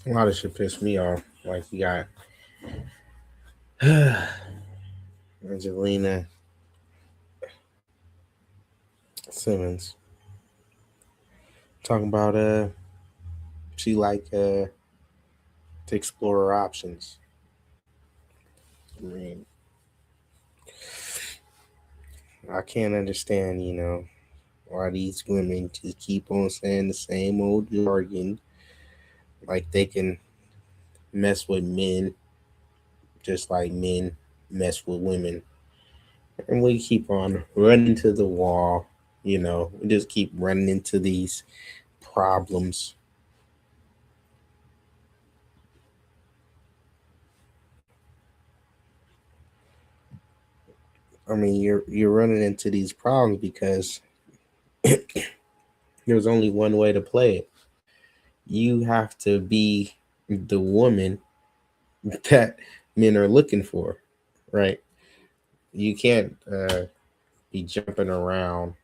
A lot of shit pissed me off. Like you got Angelina Simmons talking about she like to explore her options. I mean, I can't understand, why these women just keep on saying the same old jargon, like they can mess with men just like men mess with women. And we keep on running to the wall, we just keep running into these problems. I mean, you're running into these problems because there's only one way to play it. You have to be the woman that men are looking for, right? You can't be jumping around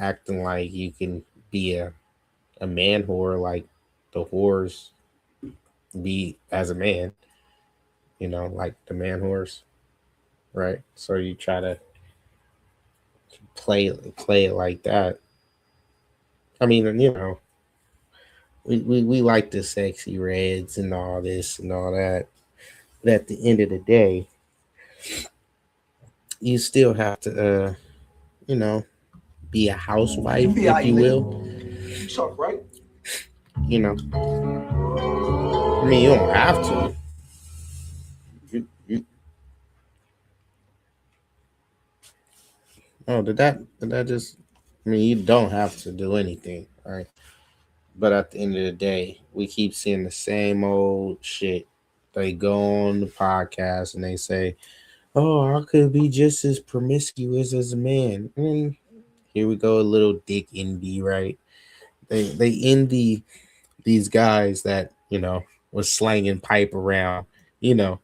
acting like you can be a man whore like the whores be as a man, like the man whores, right? So you try to play it like that. I mean, we like the sexy reds and all this and all that. But at the end of the day, you still have to, you know, be a housewife, if you will. You talk right. You know, I mean, you don't have to. You, oh, did that just? I mean, you don't have to do anything, right? But at the end of the day, we keep seeing the same old shit. They go on the podcast and they say, "Oh, I could be just as promiscuous as a man." And here we go, a little dick envy, right? They envy these guys that was slanging pipe around, you know.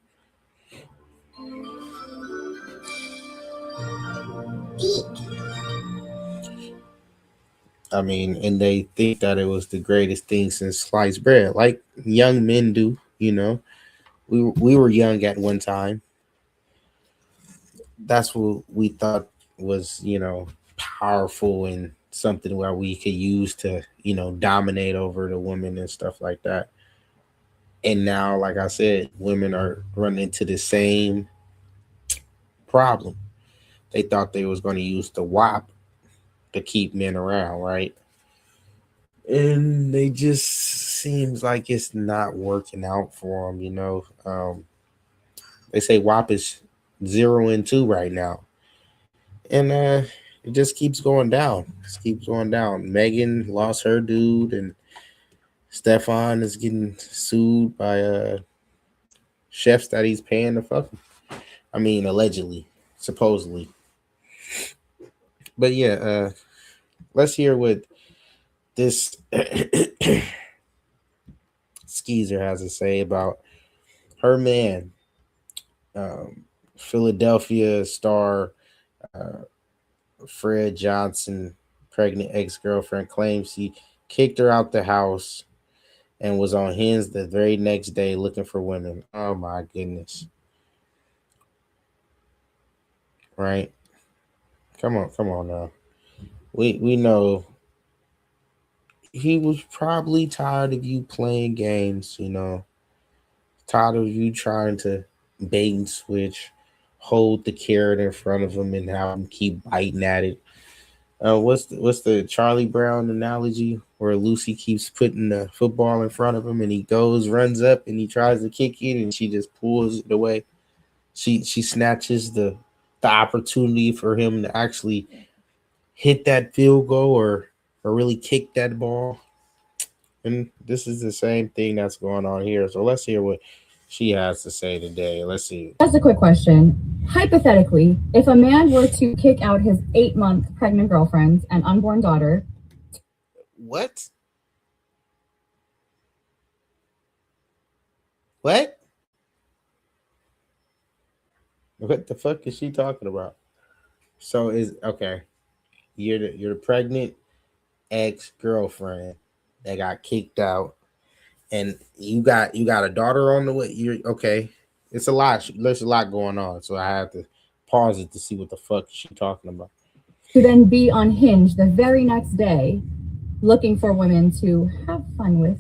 I mean, and they think that it was the greatest thing since sliced bread, like young men do. We were young at one time. That's what we thought was powerful and something where we could use to dominate over the women and stuff like that. And now, like I said, women are running into the same problem. They thought they was going to use the WAP to keep men around, right? And they just seems like it's not working out for them. They say WAP is 0-2 right now, and it just keeps going down. Just keeps going down. Megan lost her dude, and Stefan is getting sued by chefs that he's paying to fuck him. I mean, allegedly, supposedly. But yeah, let's hear what this skeezer has to say about her man, um, Philadelphia star uh, Fred Johnson, pregnant ex girlfriend, claims he kicked her out the house and was on Hinge the very next day looking for women. Oh my goodness! Right? Come on now. We know he was probably tired of you playing games. Tired of you trying to bait and switch, hold the carrot in front of him and have him keep biting at it. What's the Charlie Brown analogy where Lucy keeps putting the football in front of him and he goes, runs up and he tries to kick it and she just pulls it away. She snatches the opportunity for him to actually hit that field goal or really kick that ball. And this is the same thing that's going on here. So let's hear what she has to say today. Let's see. Just a quick question. Hypothetically, if a man were to kick out his 8-month pregnant girlfriend and unborn daughter, What? What? What the fuck is she talking about? So is okay. You're the pregnant ex girlfriend that got kicked out, and you got a daughter on the way. You're okay. It's a lot. There's a lot going on, so I have to pause it to see what the fuck she talking about. To then be on Hinge the very next day looking for women to have fun with,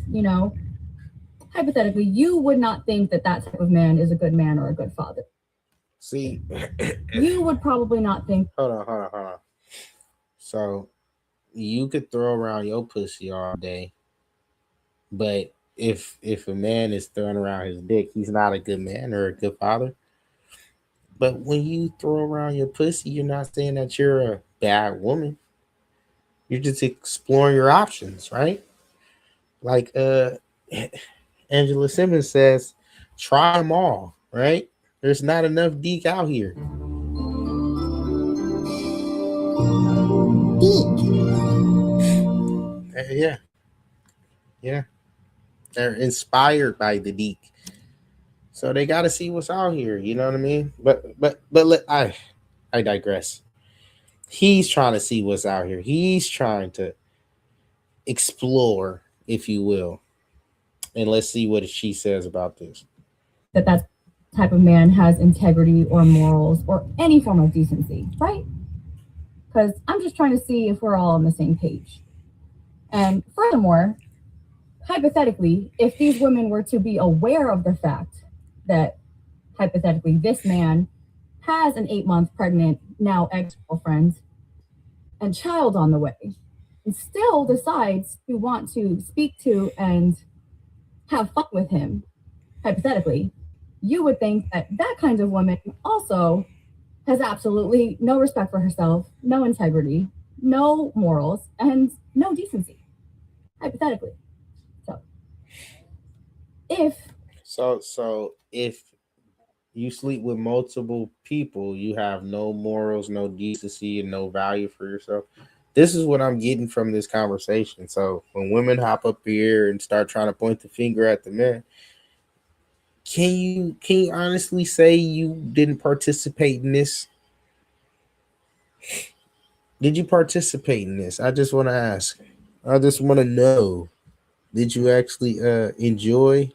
hypothetically, you would not think that that type of man is a good man or a good father. See, You would probably not think hold on. So you could throw around your pussy all day, but if a man is throwing around his dick, he's not a good man or a good father. But when you throw around your pussy, you're not saying that you're a bad woman. You're just exploring your options, right? Like Angela Simmons says, try them all, right? There's not enough deek out here. Yeah, yeah. They're inspired by the deek. So they got to see what's out here. You know what I mean? I digress. He's trying to see what's out here. He's trying to explore, if you will. And let's see what she says about this. that that type of man has integrity or morals or any form of decency, right? Because I'm just trying to see if we're all on the same page. And furthermore, hypothetically, if these women were to be aware of the fact that hypothetically this man has an 8-month pregnant, now ex girlfriend, and child on the way, and still decides to want to speak to and have fun with him, hypothetically, you would think that that kind of woman also has absolutely no respect for herself, no integrity, no morals, and no decency, hypothetically. So, if So if you sleep with multiple people, you have no morals, no decency, and no value for yourself. This is what I'm getting from this conversation. So when women hop up here and start trying to point the finger at the men, can you honestly say you didn't participate in this? Did you participate in this? I just want to ask. I just want to know. Did you actually enjoy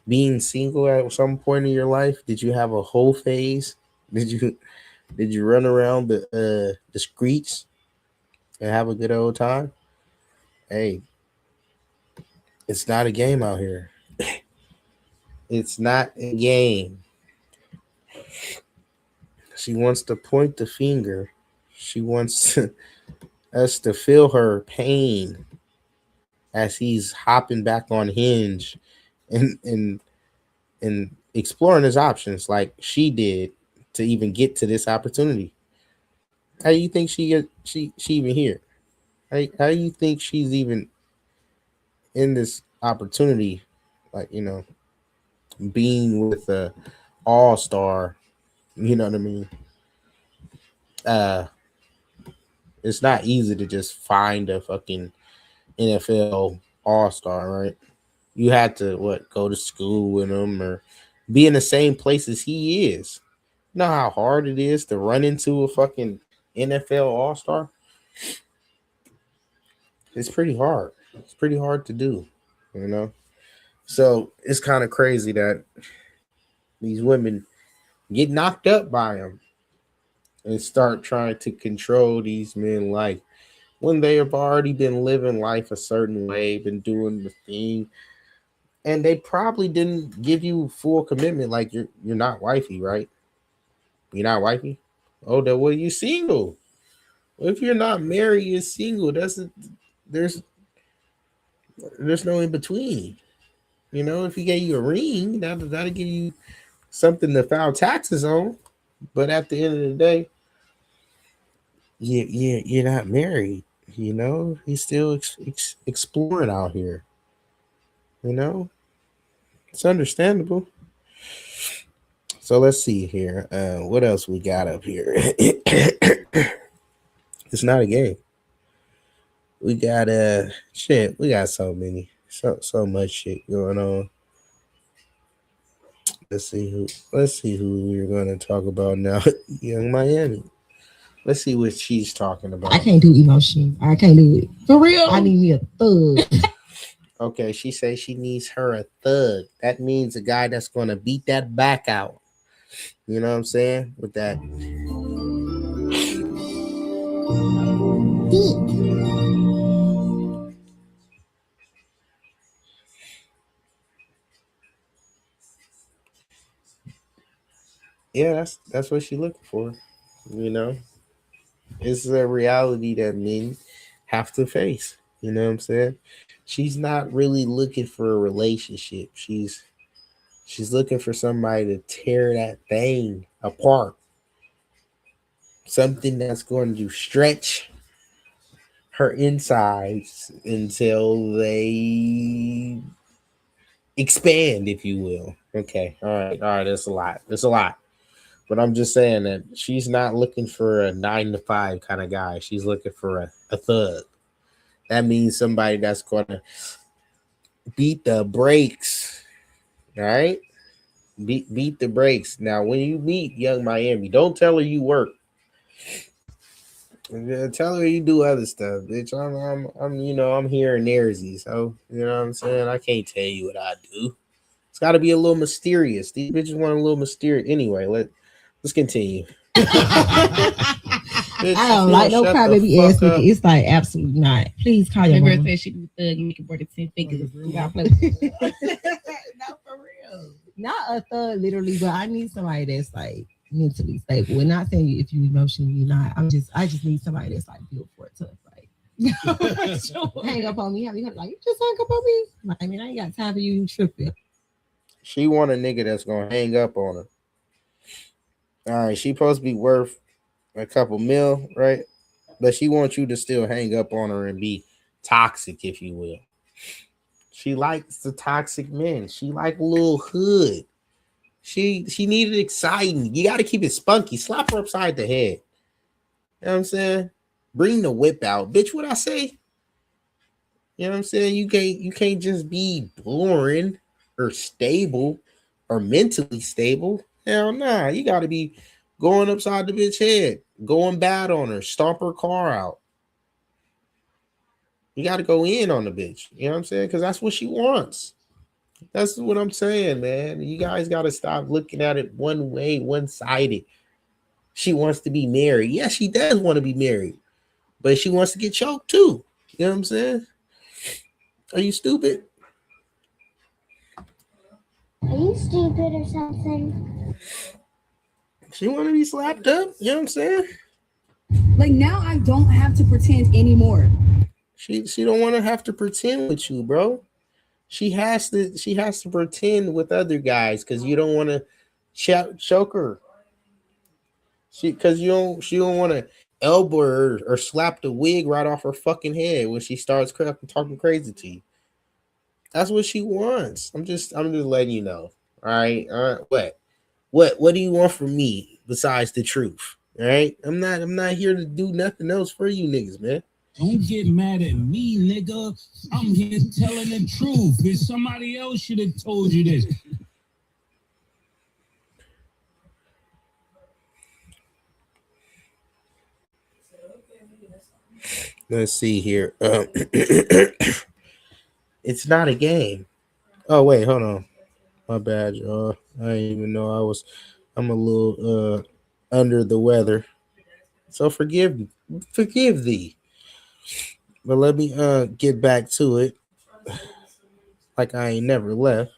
being single at some point in your life? Did you have a whole phase? Did you did you run around the streets and have a good old time? Hey, it's not a game out here. It's not a game. She wants to point the finger. She wants us to feel her pain as he's hopping back on Hinge and exploring his options like she did to even get to this opportunity. How do you think she even here? How do you think she's even in this opportunity? Like being with a all star. You know what I mean? Uh, it's not easy to just find a fucking NFL all star, right? You had to go to school with him or be in the same place as he is. You know how hard it is to run into a fucking NFL all star? It's pretty hard. It's pretty hard to do, you know? So it's kind of crazy that these women get knocked up by him and start trying to control these men like when they have already been living life a certain way, been doing the thing, and they probably didn't give you full commitment. Like you're not wifey, right? You're not wifey. Oh, that well, you single. Well, if you're not married, you're single. There's there's no in between. If he gave you a ring, that'll give you something to file taxes on. But at the end of the day, you're not married. He's still exploring out here. You know, it's understandable. So let's see here. What else we got up here? It's not a game. We got shit. We got so many, so much shit going on. Let's see who we're gonna talk about now. Young Miami. Let's see what she's talking about. I can't do emotion. I can't do it. For real? I need me a thug. Okay, she says she needs her a thug. That means a guy that's gonna beat that back out. You know what I'm saying? With that, yeah, that's what she's looking for. You know, it's a reality that men have to face. You know what I'm saying? She's not really looking for a relationship. She's looking for somebody to tear that thing apart. Something that's going to stretch her insides until they expand, if you will. Okay, all right. That's a lot. That's a lot. But I'm just saying that she's not looking for a 9 to 5 kind of guy. She's looking for a thug. That means somebody that's gonna beat the brakes. All right, beat the brakes. Now, when you meet Young Miami, don't tell her you work. Tell her you do other stuff, bitch. I'm here in Nersey, so you know what I'm saying. I can't tell you what I do. It's got to be a little mysterious. These bitches want a little mysterious. Anyway, let's continue. Bitch, I don't like no crybaby ass nigga. It's like absolutely not. Please call your girl. Said she be thug and making more than 10 figures. Not for real. Not a thug, literally, but I need somebody that's like mentally stable. We're not saying you if you emotionally not. I just need somebody that's like built for it tough. Like hang up on me. Have you like you just hang up on me? Like, I mean, I ain't got time for you tripping. She want a nigga that's gonna hang up on her. All right, she supposed to be worth a couple mil, right? But she wants you to still hang up on her and be toxic, if you will. She likes the toxic men. She like little hood. She needed exciting. You got to keep it spunky. Slap her upside the head. You know what I'm saying? Bring the whip out, bitch. What I say? You know what I'm saying? You can't just be boring or stable or mentally stable. Hell nah. You got to be going upside the bitch head, going bad on her, stomp her car out. You got to go in on the bitch. You know what I'm saying? Because that's what she wants. That's what I'm saying, man. You guys got to stop looking at it one way, one sided. She wants to be married. Yeah, she does want to be married, but she wants to get choked too. You know what I'm saying? Are you stupid? Are you stupid or something? She want to be slapped up. You know what I'm saying? Like now, I don't have to pretend anymore. She don't want to have to pretend with you, bro. She has to pretend with other guys because you don't want to choke her. She don't want to elbow her or slap the wig right off her fucking head when she starts talking crazy to you. That's what she wants. I'm just letting you know. All right. All right. What do you want from me besides the truth? All right. I'm not here to do nothing else for you niggas, man. Don't get mad at me, nigga. I'm here telling the truth. If somebody else should have told you this. Let's see here. It's not a game. Oh wait, hold on. My bad, y'all. I didn't even know I was. I'm a little under the weather, so forgive thee. But let me get back to it. Like I ain't never left.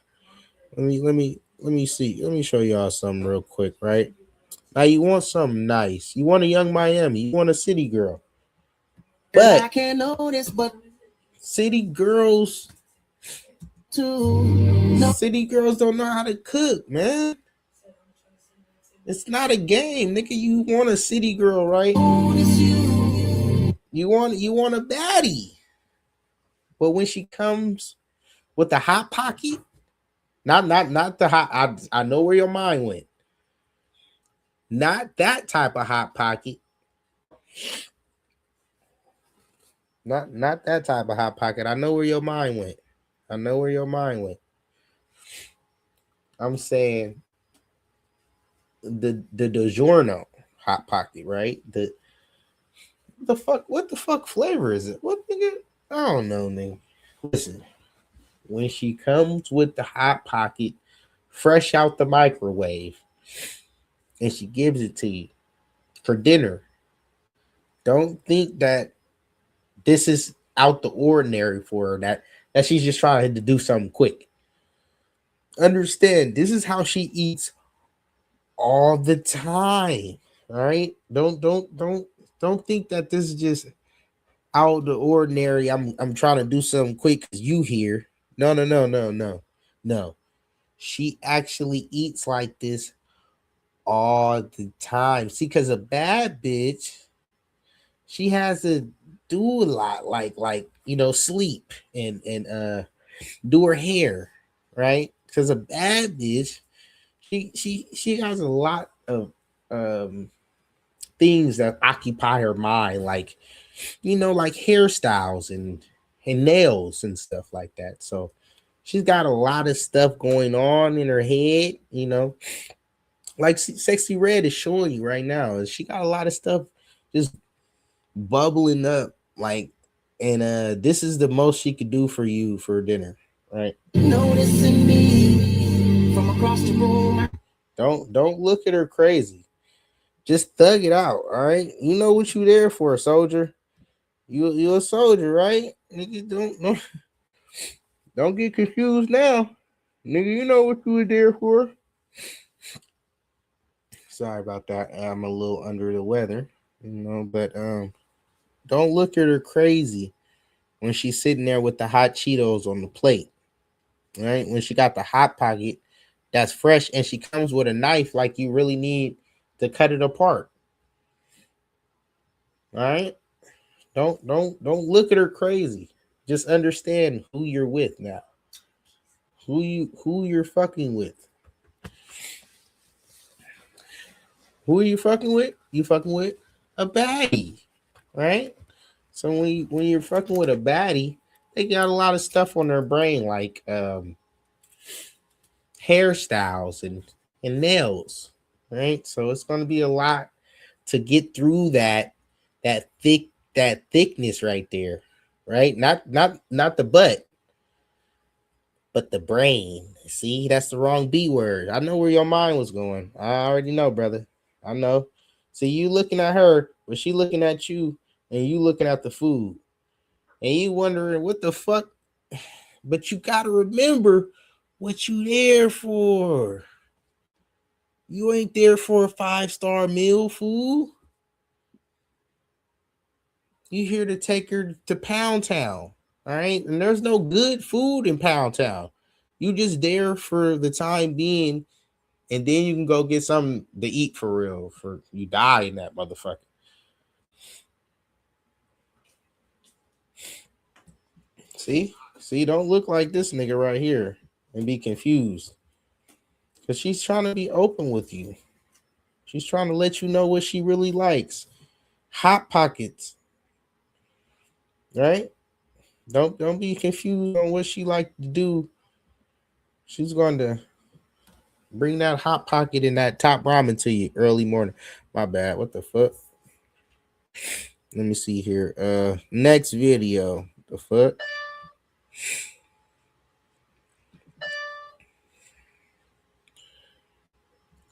Let me see. Let me show y'all something real quick, right? Now you want something nice. You want a young Miami. You want a city girl. But I can't notice, but city girls city girls don't know how to cook, man. It's not a game, nigga. You want a city girl, right? You want a baddie. But when she comes with the hot pocket, not the hot. I know where your mind went. Not that type of hot pocket. Not that type of hot pocket. I know where your mind went. I know where your mind went. I'm saying the DiGiorno hot pocket, right? What the fuck flavor is it? What nigga? I don't know, nigga. Listen, when she comes with the hot pocket fresh out the microwave and she gives it to you for dinner, don't think that this is out the ordinary for her, that she's just trying to do something quick. Understand, this is how she eats all the time. All right? Don't think that this is just out of the ordinary. I'm trying to do something quick because you here. No, no, no, no, no. No. She actually eats like this all the time. See, because a bad bitch, she has to do a lot, like sleep and do her hair, right? Because a bad bitch, she has a lot of um things that occupy her mind, like like hairstyles and nails and stuff like that. So she's got a lot of stuff going on in her head, like Sexy Red is showing you right now. And she got a lot of stuff just bubbling up, like, and this is the most she could do for you for dinner, right? Noticing me from across the room. Don't look at her crazy. Just thug it out, all right? You know what you there for, soldier. You a soldier, right? Nigga, don't get confused now. Nigga, you know what you were there for. Sorry about that. I'm a little under the weather, but don't look at her crazy when she's sitting there with the hot Cheetos on the plate. Right? When she got the hot pocket that's fresh and she comes with a knife like you really need to cut it apart. All right? Don't look at her crazy. Just understand who you're with now. Who you're fucking with. Who are you fucking with? You fucking with a baddie, right? So when you're fucking with a baddie, they got a lot of stuff on their brain, like hairstyles and nails, right? So it's going to be a lot to get through that thickness right there, right? Not the butt, but the brain. See, that's the wrong B word. I know where your mind was going. I already know, brother. I know. See, you looking at her, but she looking at you, and you looking at the food, and you wondering what the fuck. But you gotta remember what you there for. You ain't there for a 5-star meal, fool. You here to take her to Pound Town, all right? And there's no good food in Pound Town. You just there for the time being, and then you can go get something to eat for real. For you die in that motherfucker. See, don't look like this nigga right here and be confused. Because she's trying to be open with you. She's trying to let you know what she really likes. Hot pockets. Right? Don't be confused on what she like to do. She's going to bring that hot pocket and that top ramen to you early morning. My bad. What the fuck? Let me see here. Next video. The fuck?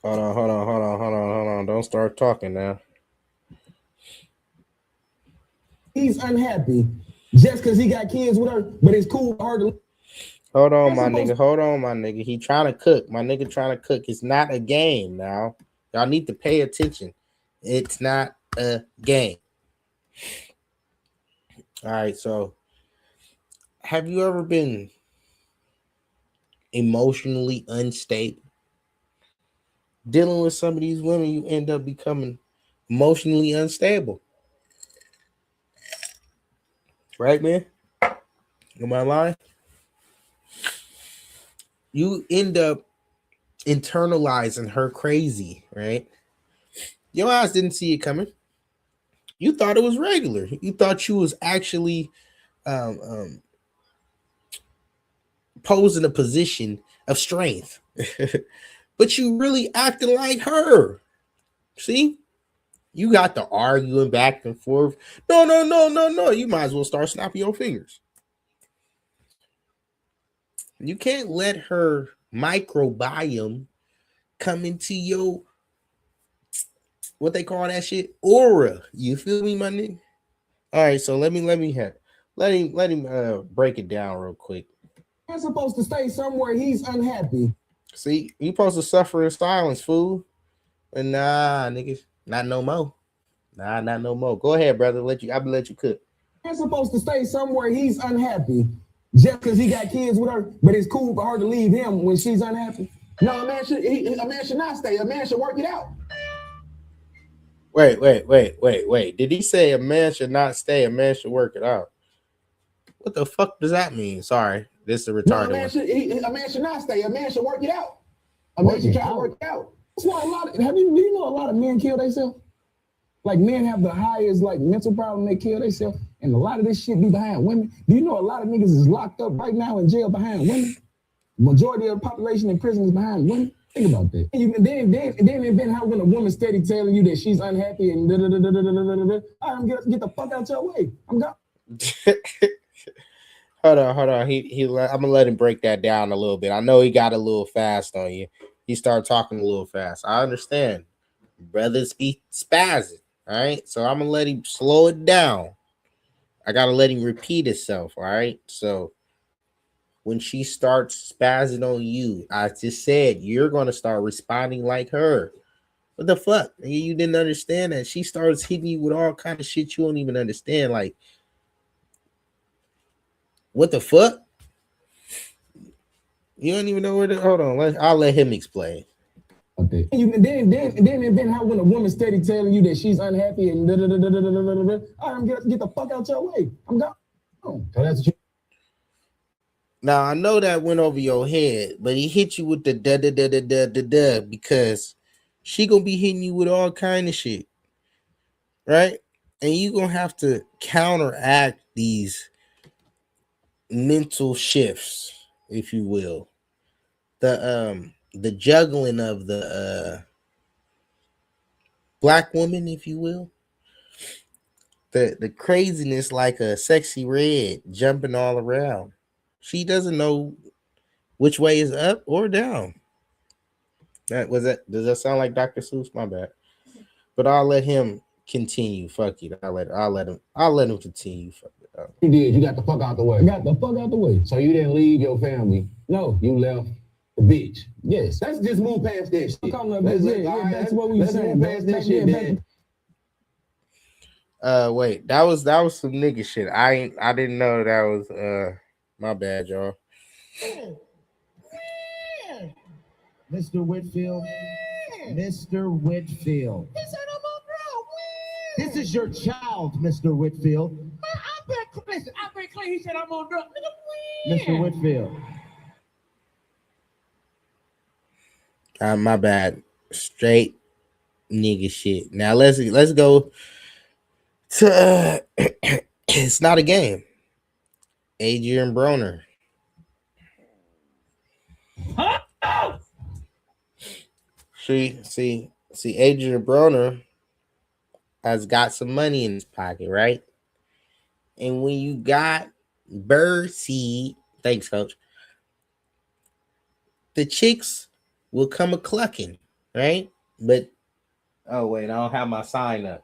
Hold on. Don't start talking now. He's unhappy just because he got kids with her, but it's cool for her to. Hold on, my nigga. He trying to cook. My nigga trying to cook. It's not a game now. Y'all need to pay attention. It's not a game. All right, so have you ever been emotionally unstable? Dealing with some of these women, you end up becoming emotionally unstable. Right, man? Am I lying? You end up internalizing her crazy, right? Your eyes didn't see it coming. You thought it was regular. You thought you was actually posing a position of strength. But you really acting like her. See? You got the arguing back and forth. No. You might as well start snapping your fingers. You can't let her microbiome come into your what they call that shit aura. You feel me, my nigga? All right, so let him break it down real quick. Man's supposed to stay somewhere he's unhappy. See, you supposed to suffer in silence, fool. And nah, niggas, not no more. Nah, not no more. Go ahead, brother. I'm gonna let you cook. Man's supposed to stay somewhere he's unhappy. Just because he got kids with her, but it's cool for her to leave him when she's unhappy. No, a man should not stay. A man should work it out. Wait. Did he say a man should not stay? A man should work it out. What the fuck does that mean? Sorry, this is a retarded one. A man should not stay. A man should work it out. A man should try to work it out. That's why do you know a lot of men kill themselves? Like men have the highest like mental problem, they kill themselves, and a lot of this shit be behind women. Do you know a lot of niggas is locked up right now in jail behind women? Majority of the population in prison is behind women. Think about that. And then how when a woman steady telling you that she's unhappy and I'm get the fuck out your way. I'm gone. Hold on. I'm gonna let him break that down a little bit. I know he got a little fast on you. He started talking a little fast. I understand. Brothers be spazzing. All right. So I'm gonna let him slow it down. I gotta let him repeat itself. All right. So when she starts spazzing on you, I just said you're gonna start responding like her. What the fuck? You didn't understand that. She starts hitting you with all kind of shit you don't even understand. Like, what the fuck? You don't even know where to hold on. I'll let him explain. Okay. And then how when a woman steady telling you that she's unhappy and I'm get the fuck out your way. I'm gone. So that's what you. Now I know that went over your head, but he hit you with the da because she gonna be hitting you with all kind of shit, right? And you gonna have to counteract these mental shifts, if you will. The juggling of the black woman, if you will. The craziness like a sexy red jumping all around. She doesn't know which way is up or down. Does that sound like Dr. Seuss? My bad. But I'll let him continue. Fuck it. I'll let him continue. Fuck it. You did. You got the fuck out the way. Got the fuck out the way. So you didn't leave your family. No, you left the bitch. Yes. Let's just move past that shit. That's what we saying. Past that shit, man. Wait, that was some nigga shit. I didn't know that was my bad, y'all. Mr. Whitfield. Mr. Whitfield. This is your child, Mr. Whitfield. I've been clean. He said I'm on drugs. Mr. Whitfield. My bad. Straight nigga shit. Now let's go to it's not a game. Adrian Broner. See, Adrian Broner has got some money in his pocket, right? And when you got bird seed, thanks, coach, the chicks will come a clucking, right? But oh wait, I don't have my sign up.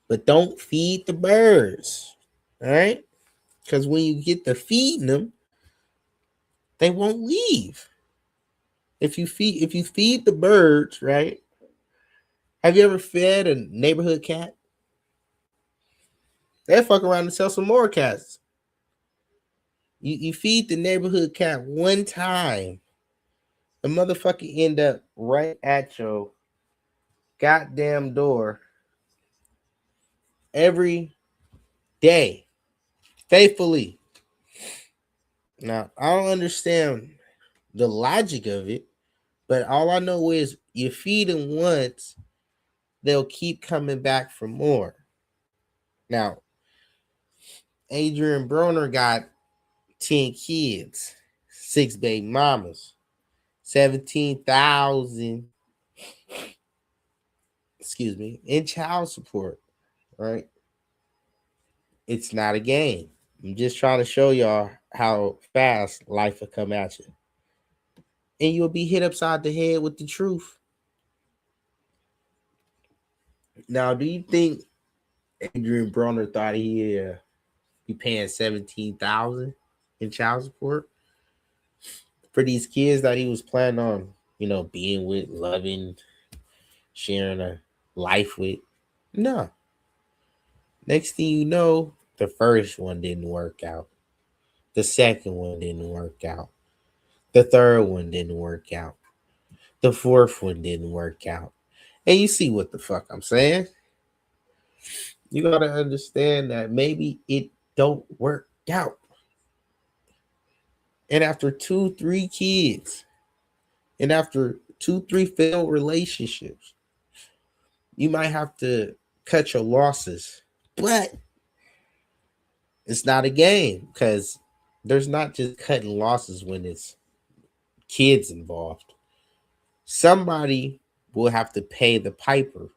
But don't feed the birds, all right? Because when you get to feeding them, they won't leave. If you feed the birds, right? Have you ever fed a neighborhood cat? They fuck around and sell some more cats. You feed the neighborhood cat one time, the motherfucker end up right at your goddamn door every day, faithfully. Now, I don't understand the logic of it, but all I know is you feed them once, they'll keep coming back for more. Now, Adrian Broner got 10 kids, 6 baby mamas, 17,000, in child support, right? It's not a game. I'm just trying to show y'all how fast life will come at you, and you'll be hit upside the head with the truth. Now, do you think Adrian Broner thought he'd be paying 17,000 in child support for these kids that he was planning on, being with, loving, sharing a life with? No. Next thing you know, the first one didn't work out. The second one didn't work out. The third one didn't work out. The fourth one didn't work out. And you see what the fuck I'm saying? You gotta understand that maybe it don't work out. And after 2, 3 kids, and after 2, 3 failed relationships, you might have to cut your losses. But it's not a game, because there's not just cutting losses when it's kids involved. Somebody will have to pay the piper.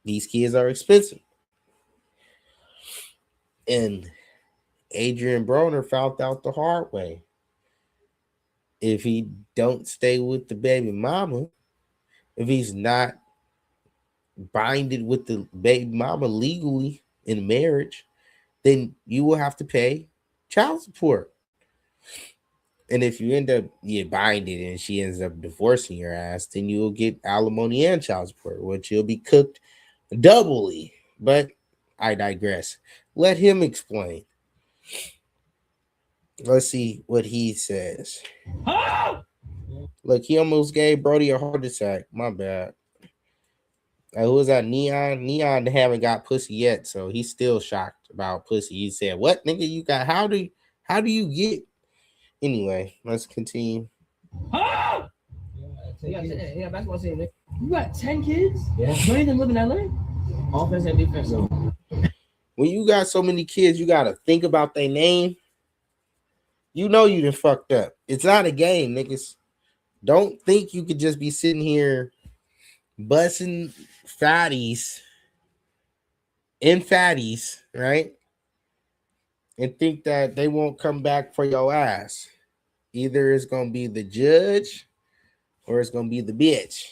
These kids are expensive. And Adrian Broner found out the hard way. If he don't stay with the baby mama, if he's not binded with the baby mama legally in marriage, then you will have to pay child support. And if you end up binded and she ends up divorcing your ass, then you will get alimony and child support, which you'll be cooked doubly. But I digress. Let him explain. Let's see what he says. Look, he almost gave Brody a heart attack. My bad. Who was that? Neon? Neon haven't got pussy yet, so he's still shocked about pussy. He said, "What, nigga? You got? How do you get?" Anyway, let's continue. Yeah, basketball team, nigga. You got 10 kids? Yeah. You ain't even live in LA? Offense and defense. When you got so many kids, you gotta think about their name. You know you done fucked up. It's not a game, niggas. Don't think you could just be sitting here busting fatties, right? And think that they won't come back for your ass. Either it's gonna be the judge or it's gonna be the bitch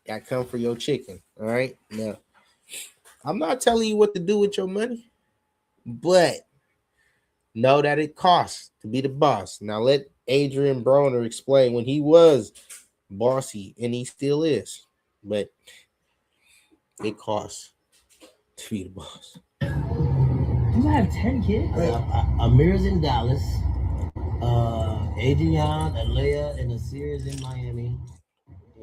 that come for your chicken. All right. Now, I'm not telling you what to do with your money, but know that it costs to be the boss. Now let Adrian Broner explain when he was bossy, and he still is, but it costs to be the boss. You have 10 kids? Amir's in Dallas. Adrian, Alea, and Nasir is in Miami.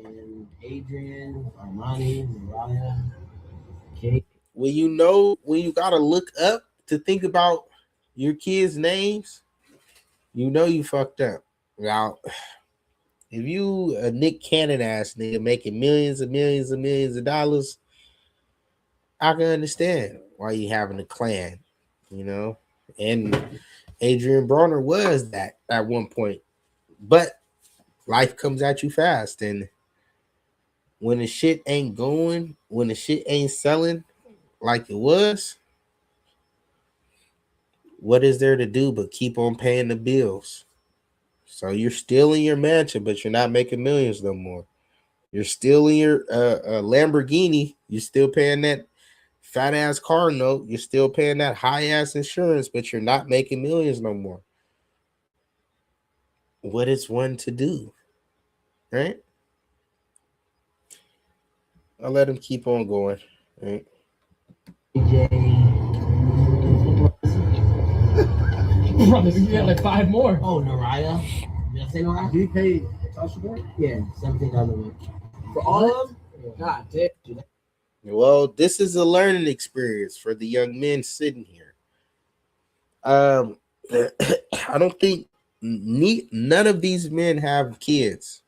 And Adrian, Armani, Mariah, Kate. When you gotta look up to think about your kids' names, you fucked up. Now, if you a Nick Cannon ass nigga making millions and millions and millions of dollars, I can understand why you having a clan, And Adrian Broner was that at one point. But life comes at you fast, and when the shit ain't going, when the shit ain't selling like it was, what is there to do but keep on paying the bills? So you're still in your mansion, but you're not making millions no more. You're still in your Lamborghini. You're still paying that fat ass car note. You're still paying that high ass insurance, but you're not making millions no more. What is one to do? Right? I'll let him keep on going. Right? Brother, you got like 5 more. Oh, Naraya. Did I say Naraya? Did you pay child support? Yeah, $17 a month. For all of them? God damn. Well, this is a learning experience for the young men sitting here. I don't think none of these men have kids.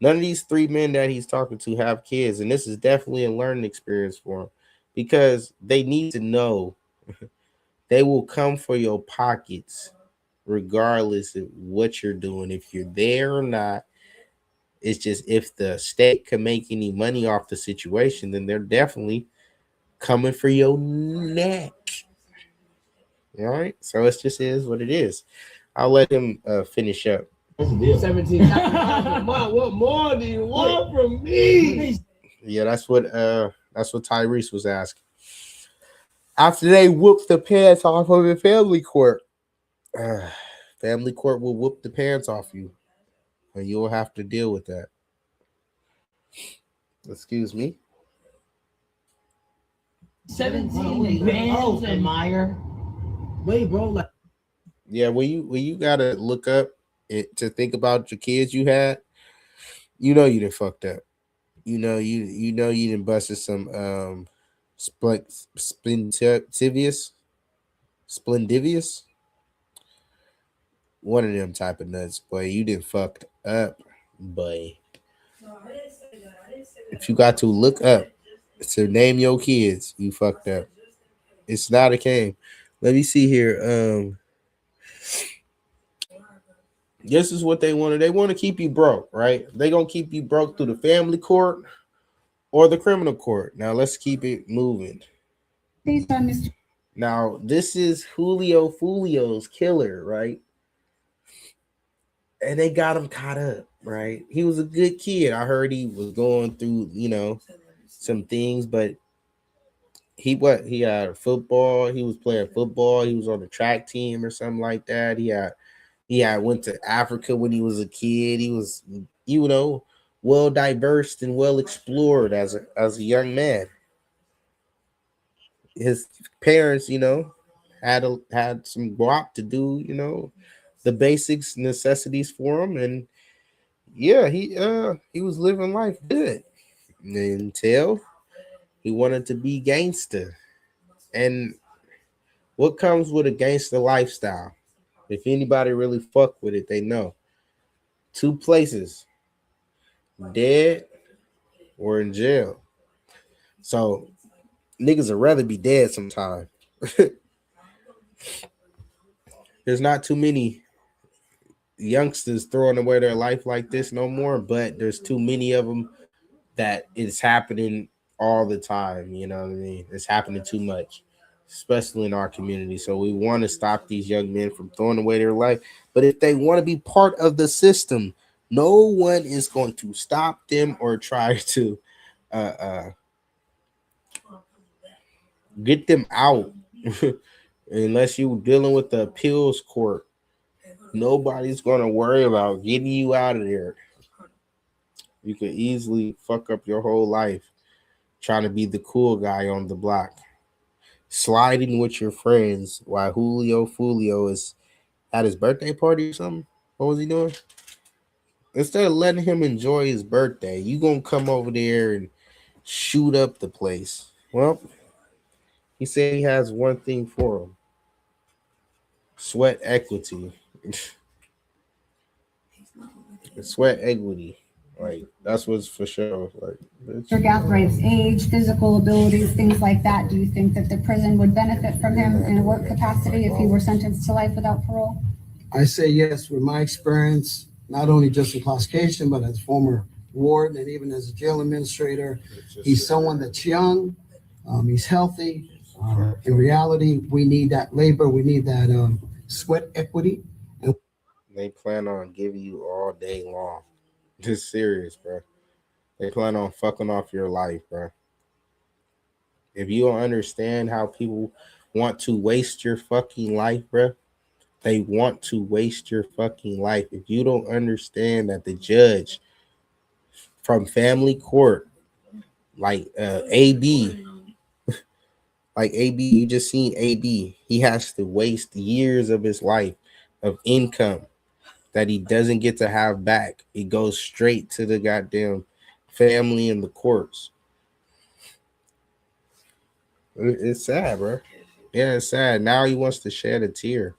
None of these 3 men that he's talking to have kids, and this is definitely a learning experience for them, because they need to know they will come for your pockets regardless of what you're doing, if you're there or not. It's just if the state can make any money off the situation, then they're definitely coming for your neck. All right, so it just is what it is. I'll let him finish up. 17. What more do you want from me? Yeah, that's what Tyrese was asking. After they whooped the pants off of the family court, family court will whoop the pants off you, and you'll have to deal with that. Excuse me. 17 bands and Meyer. Wait, bro, like Yeah, when you gotta look up it to think about your kids you had, you done fucked up. You done busted some splendivious splendivious one of them type of nuts, boy. You done fucked up, boy. If you got to look up to name your kids, you fucked up. It's not a game. Let me see here. This is what they wanted. They want to keep you broke, right? They gonna keep you broke through the family court or the criminal court. Now let's keep it moving. Now this is Julio Fulio's killer, right? And they got him caught up, right? He was a good kid. I heard he was going through, some things, but he had football. He was playing football. He was on the track team or something like that. He had went to Africa when he was a kid. He was, well diverse and well explored as a young man. His parents, had some guap to do, the basics necessities for him, and yeah, he was living life good until he wanted to be gangster. And what comes with a gangster lifestyle? If anybody really fuck with it, they know. Two places: dead or in jail. So niggas would rather be dead sometime. There's not too many youngsters throwing away their life like this no more, but there's too many of them that it's happening all the time. You know what I mean? It's happening too much, especially in our community. So we want to stop these young men from throwing away their life. But if they want to be part of the system, no one is going to stop them or try to uh, uh, get them out unless you're dealing with the appeals court. Nobody's going to worry about getting you out of there. You could easily fuck up your whole life trying to be the cool guy on the block, sliding with your friends while Julio Fulio is at his birthday party or something. What was he doing? Instead of letting him enjoy his birthday, you gonna come over there and shoot up the place. Well, he said he has one thing for him: sweat equity. Sweat equity. Like that's what's for sure. Like Mr. Gathrigh's age, physical abilities, things like that. Do you think that the prison would benefit from him in a work capacity if he were sentenced to life without parole? I say yes, with my experience, not only just intoxication, but as former warden and even as a jail administrator. He's someone that's young, he's healthy. In reality, we need that labor, we need that sweat equity. And they plan on giving you all day long. Just serious, bro. They plan on fucking off your life, bro. If you don't understand how people want to waste your fucking life, bro, they want to waste your fucking life. If you don't understand that the judge from family court, like AB, like AB, you just seen AB, he has to waste years of his life of income that he doesn't get to have back. It goes straight to the goddamn family and the courts. It's sad, bro. Yeah, it's sad. Now he wants to shed a tear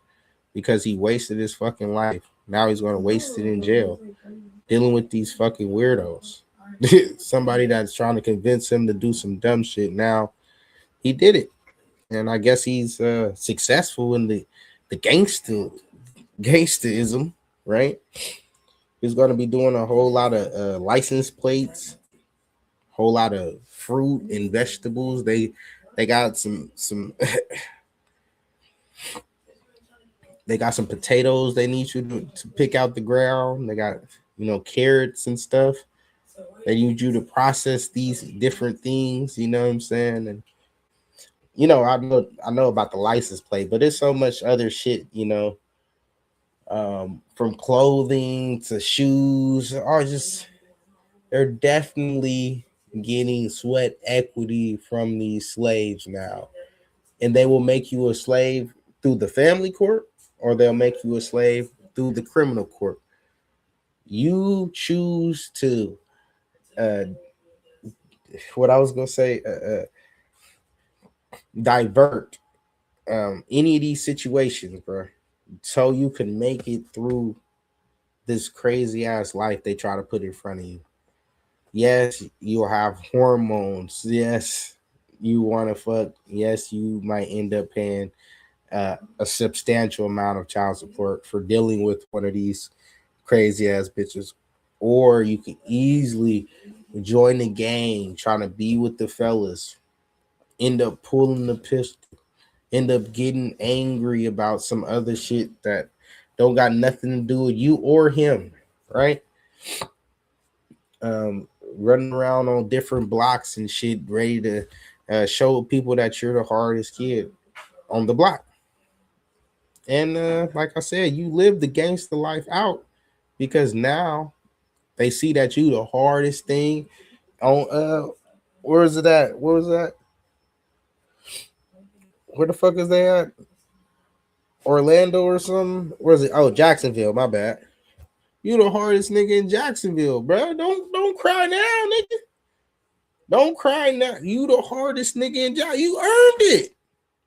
because he wasted his fucking life. Now he's gonna waste it in jail, dealing with these fucking weirdos. Somebody that's trying to convince him to do some dumb shit. Now he did it, and I guess he's successful in the gangsterism, right? He's gonna be doing a whole lot of license plates, whole lot of fruit and vegetables. They got some They got some potatoes they need you to pick out the ground. They got, carrots and stuff. They need you to process these different things, you know what I'm saying? And I know about the license plate, but there's so much other shit, from clothing to shoes, or just they're definitely getting sweat equity from these slaves now. And they will make you a slave through the family court, or they'll make you a slave through the criminal court. You choose to uh what I was gonna say, divert any of these situations, bro, so you can make it through this crazy ass life they try to put in front of you. Yes, you'll have hormones. Yes, you want to fuck. Yes, you might end up paying a substantial amount of child support for dealing with one of these crazy ass bitches. Or you can easily join the gang, trying to be with the fellas, end up pulling the pistol, end up getting angry about some other shit that don't got nothing to do with you or him, right? Running around on different blocks and shit, ready to show people that you're the hardest kid on the block. And like I said, you live the gangster life out because now they see that you the hardest thing on where is it at? What was that? Where the fuck is they at? Orlando or something? Where is it? Oh, Jacksonville, my bad. You the hardest nigga in Jacksonville, bro. Don't cry now, nigga. Don't cry now. You the hardest nigga in Jacksonville. You earned it.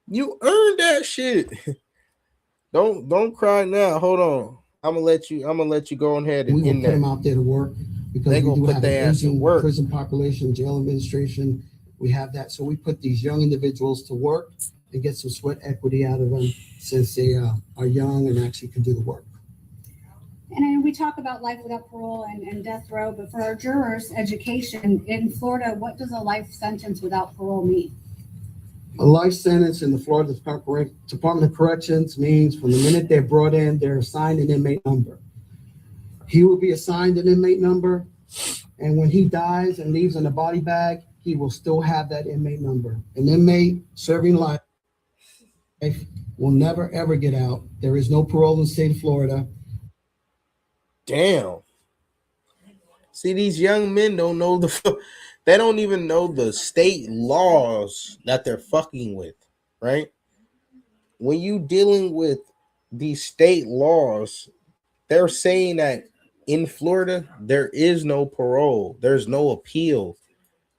You earned that shit. Don't cry now. Hold on. I'm gonna let you go ahead and we gonna put them out there to work because they we do put have their an ass to aging work. prison population, jail administration. We have that, so we put these young individuals to work and get some sweat equity out of them since they are young and actually can do the work. And we talk about life without parole and death row, but for our jurors' education in Florida, what does a life sentence without parole mean? A life sentence in the Florida Department of Corrections means from the minute they're brought in, they're assigned an inmate number. He will be assigned an inmate number, and when he dies and leaves in a body bag, he will still have that inmate number. An inmate serving life will never, ever get out. There is no parole in the state of Florida. Damn. See, these young men don't know they don't even know the state laws that they're fucking with, right? When you dealing with these state laws, they're saying that in Florida, there is no parole. There's no appeal.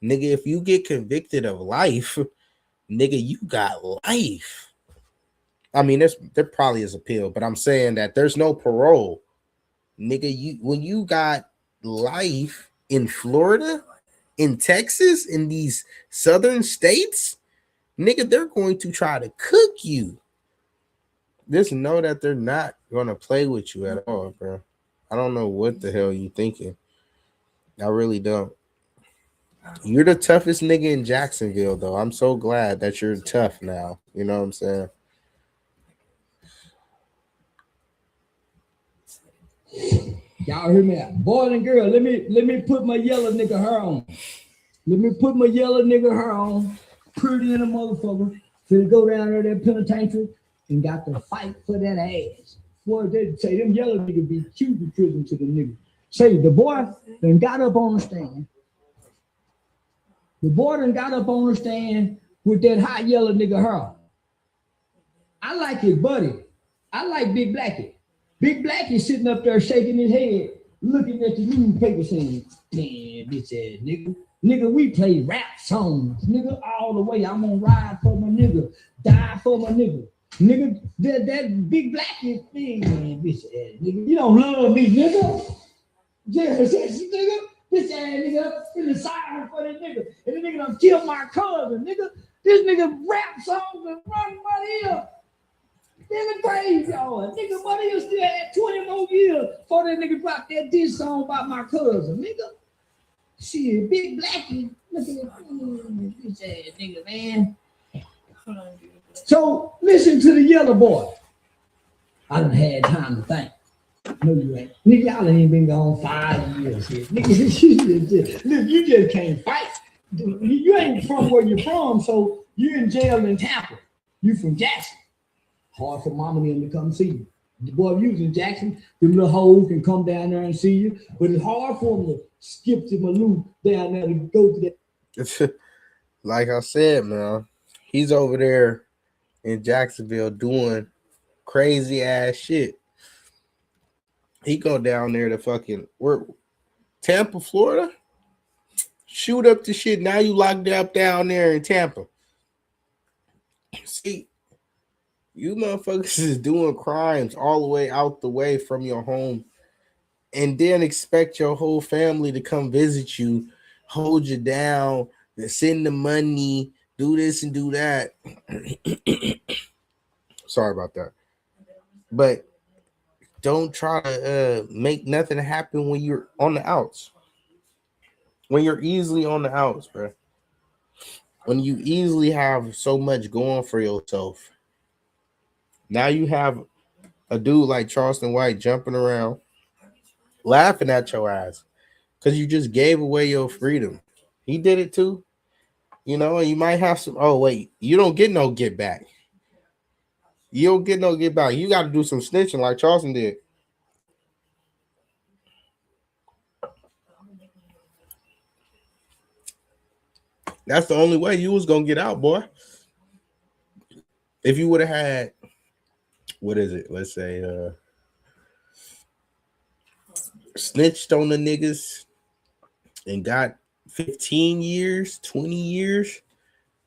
Nigga, if you get convicted of life, nigga, you got life. I mean, there probably is appeal, but I'm saying that there's no parole. Nigga, when you got life in Florida, in Texas, in these southern states, nigga, they're going to try to cook you. Just know that they're not going to play with you at all, bro. I don't know what the hell you thinking. I really don't. You're the toughest nigga in Jacksonville, though. I'm so glad that you're tough now. You know what I'm saying? Y'all hear me out. Boy and girl, let me put my yellow nigga hair on. Let me put my yellow nigga hair on. Pretty in a motherfucker. Finna go down there to that penitentiary and got to fight for that ass. Boy, they say them yellow niggas be cute in prison to the nigga. Say the boy done got up on the stand. The boy done got up on the stand with that hot yellow nigga hair. I like his buddy. I like Big Blackie. Big Blackie sitting up there shaking his head, looking at the newspaper saying, man, bitch ass nigga. Nigga, we play rap songs. Nigga, all the way. I'm gonna ride for my nigga. Die for my nigga. Nigga, that Big Blackie thing, man, bitch ass nigga. You don't love me, nigga. Yes, nigga. Bitch ass nigga. In the silence for that nigga. And the nigga done killed my cousin, nigga. This nigga rap songs and run money up. Nigga crazy, y'all. Nigga, money you still had 20 more years before that nigga dropped that diss song about my cousin, nigga. Shit, Big Blackie. Look at that bitch ass nigga, man. So listen to the yellow boy. I done had time to think. No, you ain't. Nigga, y'all ain't been gone 5 years here. Nigga, look, you just can't fight. You ain't from where you're from, so you're in jail in Tampa. You from Jackson. Hard for mama and them to come see you. The boy, if you was in Jackson, them little hoes can come down there and see you, but it's hard for them to skip to Malou down there to go to that. Like I said, man, he's over there in Jacksonville doing crazy ass shit. He go down there to fucking Tampa, Florida, shoot up the shit. Now you locked up down there in Tampa. See, you motherfuckers is doing crimes all the way out the way from your home, and then expect your whole family to come visit you, hold you down, send the money, do this and do that. Sorry about that. But don't try to make nothing happen when you're on the outs. When you're easily on the outs, bro. When you easily have so much going for yourself. Now you have a dude like Charleston White jumping around, laughing at your ass because you just gave away your freedom. He did it too. You know, and you might have some. Oh, wait, you don't get no get back. You don't get no get back. You got to do some snitching like Charleston did. That's the only way you was going to get out, boy. If you would have had, what is it? Let's say, snitched on the niggas and got 15 years, 20 years,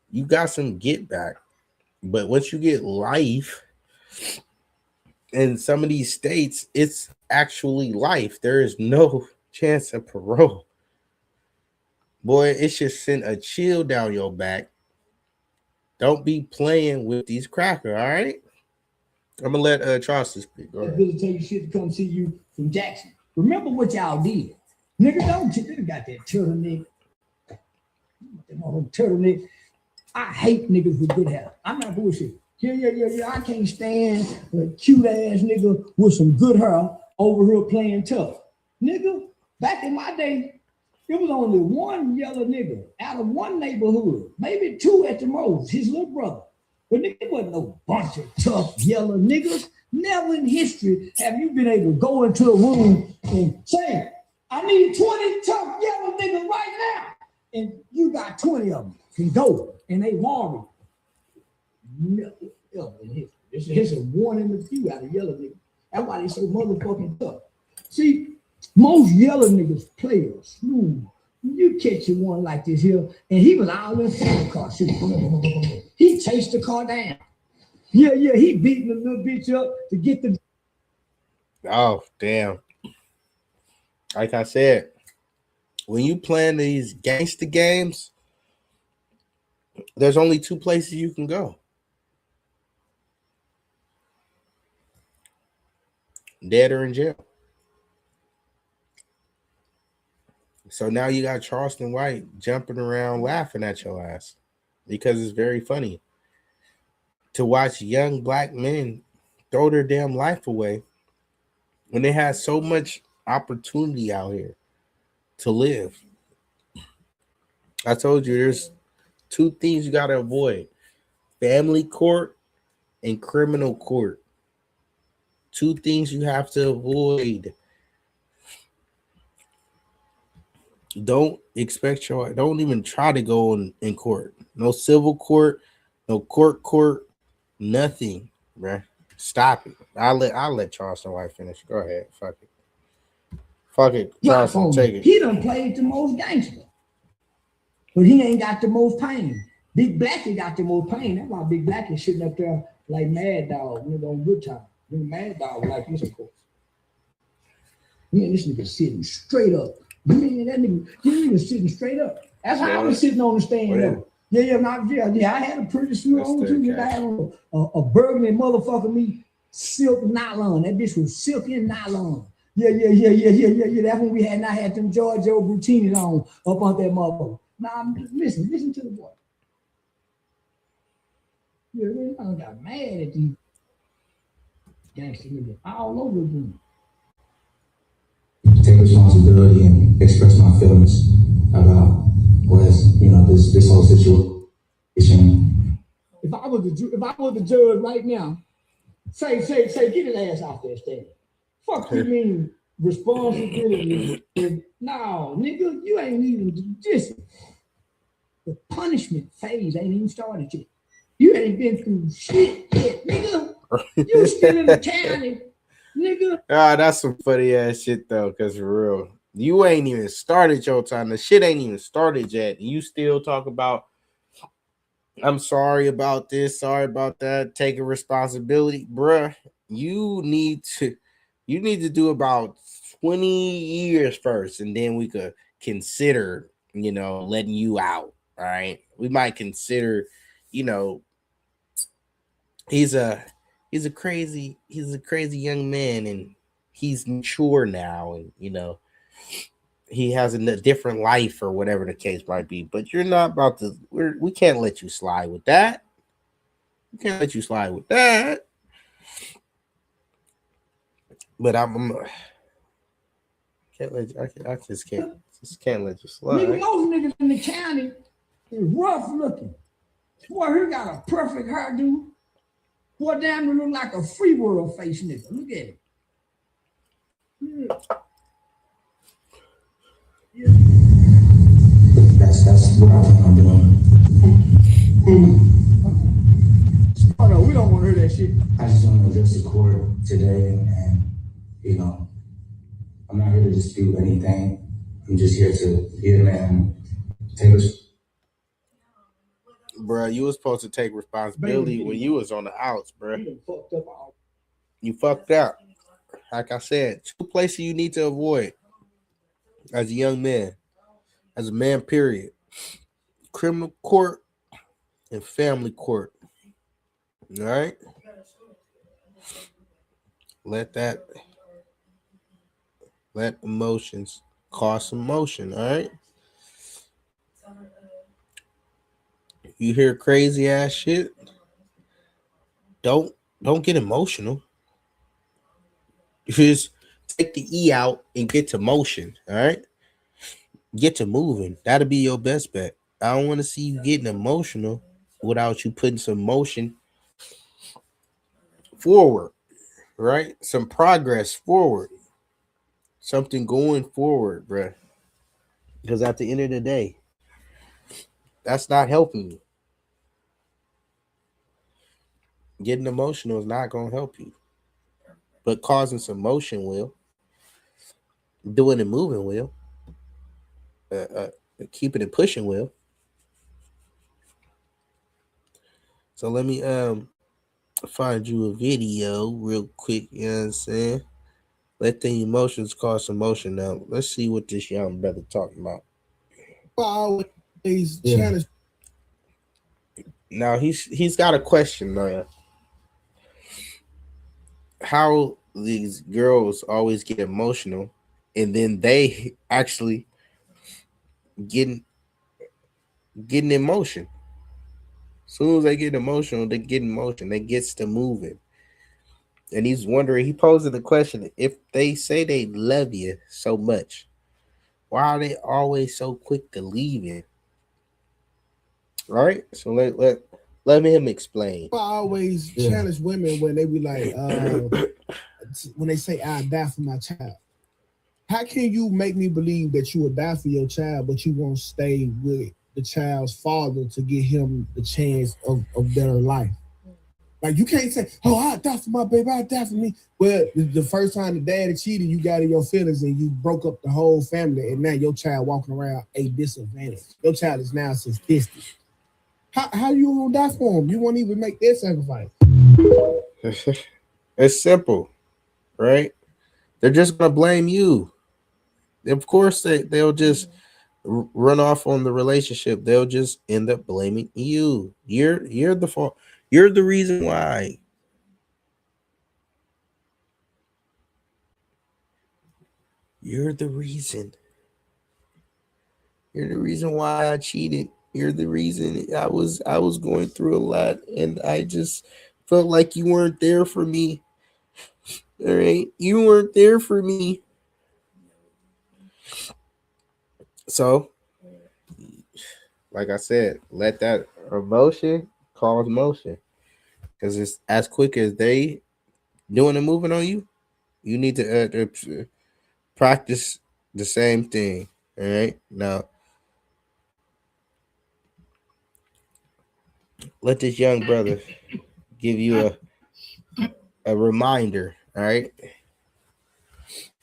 you got some get back. But once you get life in some of these states, it's actually life. There is no chance of parole. Boy, it should send a chill down your back. Don't be playing with these crackers, all right? I'm gonna let Charleston speak. Go ahead. Billy tell you shit to come see you from Jackson. Remember what y'all did. Nigga, don't you got that turtleneck. That motherfucking turtleneck. I hate niggas with good hair. I'm not bullshit. Yeah. I can't stand a cute ass nigga with some good hair over here playing tough. Nigga, back in my day, it was only one yellow nigga out of one neighborhood, maybe two at the most, his little brother. But nigga, there wasn't no bunch of tough yellow niggas. Never in history have you been able to go into a room and say, I need 20 tough yellow niggas right now. And you got 20 of them can go, and they worry. No, ever in history. It's a one in the few out of yellow niggas. That's why they so motherfucking tough. See, most yellow niggas players, smooth. You catch you one like this here, and he was out in the car. He chased the car down. Yeah, he beating the little bitch up to get the. Oh, damn. Like I said, when you playing these gangster games, there's only two places you can go. Dead or in jail. So now you got Charleston White jumping around laughing at your ass because it's very funny to watch young black men throw their damn life away when they have so much opportunity out here to live. I told you there's two things you got to avoid: family court and criminal court. Two things you have to avoid. Don't even try to go in court. No civil court, no court, nothing, bruh. Stop it. I'll let Charleston White finish. Go ahead. Fuck it. Charleston, take it. He done played the most gangster. But he ain't got the most pain. Big Blackie got the most pain. That's why Big Blackie sitting up there like Mad Dog, nigga, on Good Time. Mad Dog like this, of course. Man, this nigga sitting straight up. Man, that nigga sitting straight up. That's how I was sitting on the stand up. Yeah. I had a pretty suit on too. I had on a burgundy motherfucker me silk nylon. That bitch was silk and nylon. Yeah. That's when I had them Giorgio Brutinis on up on that motherfucker. Now listen to the boy. Yeah, I got mad at you. Gangster nigga all over again. Take responsibility and express my feelings about this whole situation. If I was the judge right now, say, get his ass out there, Stan. Fuck you mean responsibility? No, nigga, you ain't even just the punishment phase ain't even started yet. You ain't been through shit yet, nigga. You still in the county, nigga. That's some funny ass shit though, cause for real, you ain't even started your time. The shit ain't even started yet. You still talk about, I'm sorry about this, sorry about that, taking responsibility, bruh. You need to do about 20 years first, and then we could consider, letting you out. All right, we might consider, he's a crazy young man, and he's mature now, and he has a different life or whatever the case might be. But you're not about to. We can't let you slide with that. We can't let you slide with that. But I'm can't let you, I just can't let you slide. Nigga, most niggas in the county is rough looking. Boy, he got a perfect hairdo. Boy, damn, he look like a free world face nigga. Look at it. Yeah. That's what I plan on doing. Oh no, we don't want to hear that shit. I just want to address the court today, and I'm not here to dispute anything. I'm just here to be a man. Bruh, you was supposed to take responsibility when you was on the outs, bruh. You fucked up. Like I said, 2 places you need to avoid as a young man, as a man, period. Criminal court and family court. All right? Let emotions cause some motion, all right? You hear crazy ass shit, don't get emotional. You just take the E out and get to motion, all right? Get to moving. That'll be your best bet. I don't want to see you getting emotional without you putting some motion forward, right? Some progress forward. Something going forward, bruh. Because at the end of the day, that's not helping you. Getting emotional is not going to help you. But causing some motion will. Doing and moving will. Keeping it pushing will. So let me find you a video real quick, you know what I'm saying? Let the emotions cause some motion. Now, let's see what this young brother talking about. Always challenge. Now he's got a question, man. How these girls always get emotional, and then they actually getting emotion. As soon as they get emotional, they get emotion. They gets to moving. And he's wondering, he posed the question, if they say they love you so much, why are they always so quick to leave you? Right? So let him explain. I always challenge women when they be like, when they say I die for my child. How can you make me believe that you will die for your child, but you won't stay with the child's father to give him the chance of their life? Like, you can't say, oh, I die for my baby, I die for me. Well, the first time the daddy cheated, you got in your feelings and you broke up the whole family, and now your child walking around a disadvantage. Your child is now sadistic. How you gonna die for him? You won't even make that sacrifice. It's simple, right? They're just gonna blame you. Of course, they'll just run off on the relationship. They'll just end up blaming you. You're the fault. You're the reason why. You're the reason. You're the reason why I cheated. You're the reason I was going through a lot, and I just felt like you weren't there for me. All right, you weren't there for me. So, like I said, let that emotion cause motion. Because it's as quick as they doing a moving on you, you need to practice the same thing. All right. Now, let this young brother give you a reminder. All right.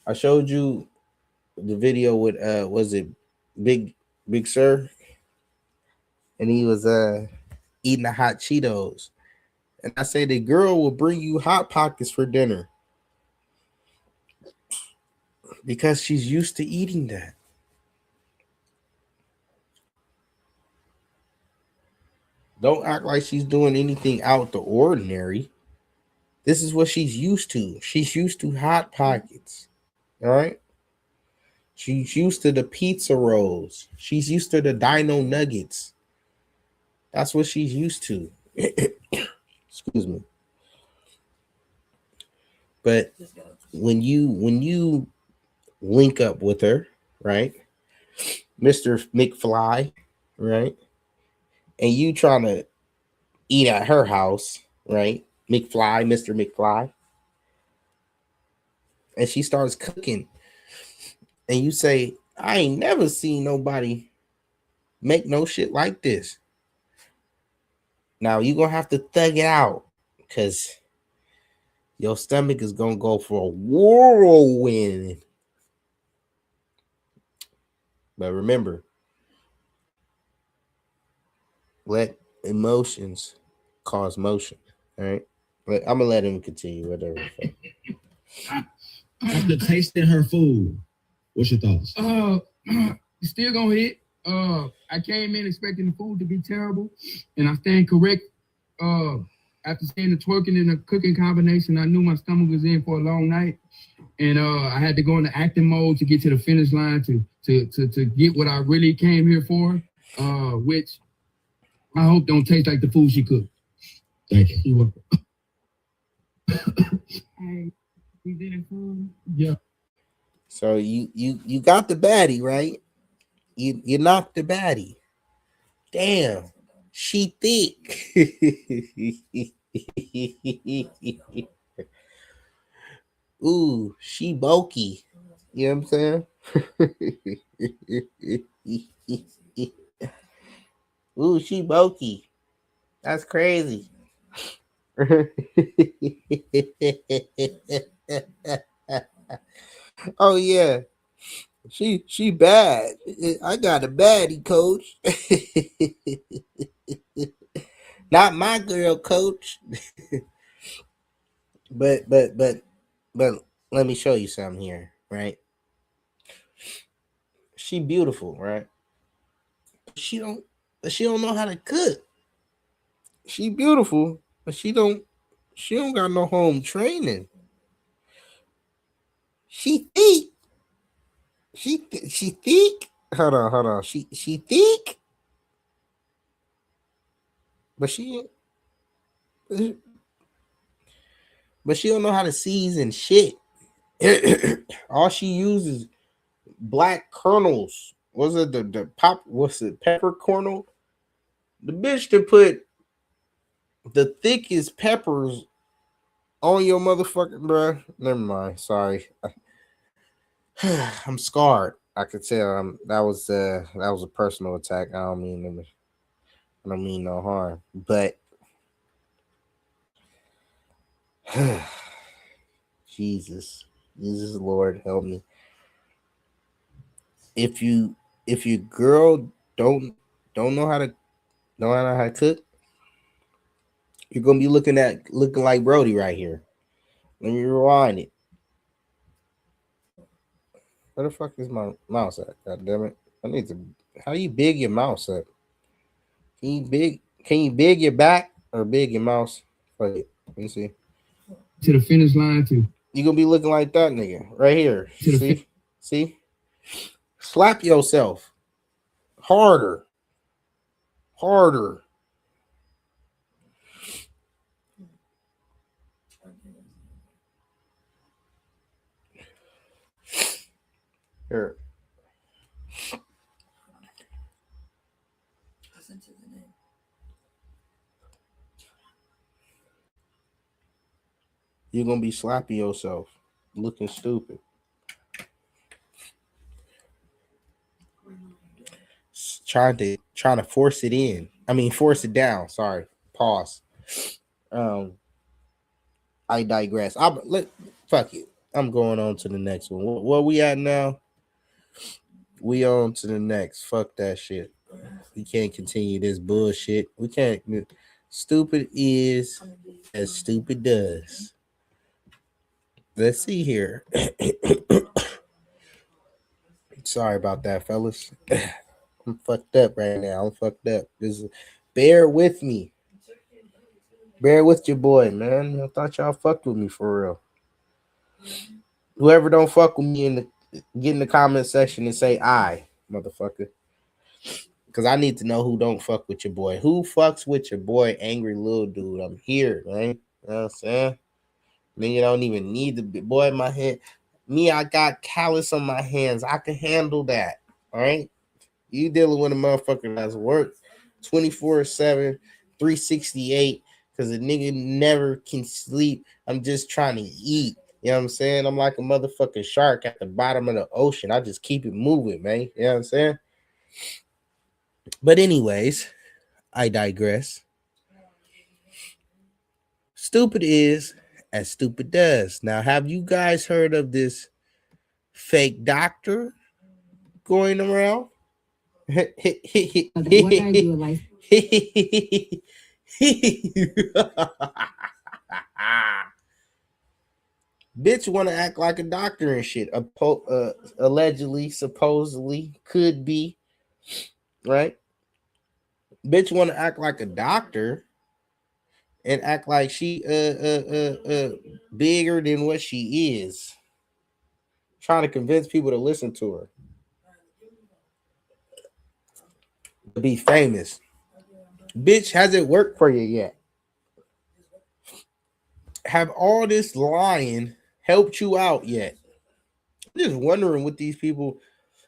I showed you the video with was it Big Sir, and he was eating the hot Cheetos. And I say the girl will bring you hot pockets for dinner because she's used to eating that. Don't act like she's doing anything out the ordinary. This is what she's used to. She's used to hot pockets. All right. She's used to the pizza rolls. She's used to the dino nuggets. That's what she's used to. Excuse me. But when you link up with her, right, Mr. McFly, right, and you trying to eat at her house, right, McFly, Mr. McFly, and she starts cooking, and you say, "I ain't never seen nobody make no shit like this." Now you gonna have to thug it out, cause your stomach is gonna go for a whirlwind. But remember, let emotions cause motion. All right. But I'm gonna let him continue. Whatever. After tasting her food, what's your thoughts? Still gonna hit. I came in expecting the food to be terrible, and I stand correct. After seeing the twerking and the cooking combination, I knew my stomach was in for a long night, and I had to go into acting mode to get to the finish line to get what I really came here for, which I hope don't taste like the food she cooked. Thank you. You're welcome. Hey, we did it food. Yeah. So you got the baddie, right? You knocked the baddie. Damn, she thick. Ooh, she bulky. You know what I'm saying? Ooh, she bulky. That's crazy. Oh yeah, she bad. I got a baddie, coach. Not my girl, coach. but let me show you something here, right? She beautiful, right? She don't know how to cook. She beautiful, but she don't got no home training. She thick. She thick. Hold on. She thick, but she don't know how to season shit. All she uses black kernels. Was it the pop? What's it? Pepper kernel. The bitch to put the thickest peppers on your motherfucking bruh. Never mind. Sorry. I'm scarred. I could tell. That was a personal attack. I don't mean no harm. But Jesus, Lord, help me. If your girl don't know how to cook, you're gonna be looking like Brody right here. Let me rewind it. Where the fuck is my mouse at? God damn it! I need to. How you big your mouse up? Can you big your back or big your mouse? Fuck it. Let me see. To the finish line too. You gonna be looking like that nigga right here. See? Slap yourself harder. Here. You're gonna be slapping yourself, looking stupid. Trying to force it in. I mean, force it down. Sorry. Pause. Um, I digress. Fuck it. I'm going on to the next one. Where we at now? We on to the next. Fuck that shit. We can't continue this bullshit. We can't. Stupid is as stupid does. Let's see here. Sorry about that, fellas. I'm fucked up right now. I'm fucked up. Bear with me. Bear with your boy, man. I thought y'all fucked with me for real. Whoever don't fuck with me get in the comment section and say I, motherfucker. Because I need to know who don't fuck with your boy. Who fucks with your boy, angry little dude? I'm here, man. You know what I'm saying? Nigga don't even need the boy in my head. Me, I got callus on my hands. I can handle that. All right? You dealing with a motherfucker that's work 24/7, 368, because the nigga never can sleep. I'm just trying to eat. You know what I'm saying? I'm like a motherfucking shark at the bottom of the ocean. I just keep it moving, man. You know what I'm saying? But anyways, I digress. Stupid is as stupid does. Now, have you guys heard of this fake doctor going around? What I do like. Bitch want to act like a doctor and shit. Allegedly, supposedly, could be, right? Bitch want to act like a doctor and act like she bigger than what she is. Trying to convince people to listen to her. To be famous. Bitch, has it worked for you yet? Have all this lying helped you out yet? I'm just wondering what these people,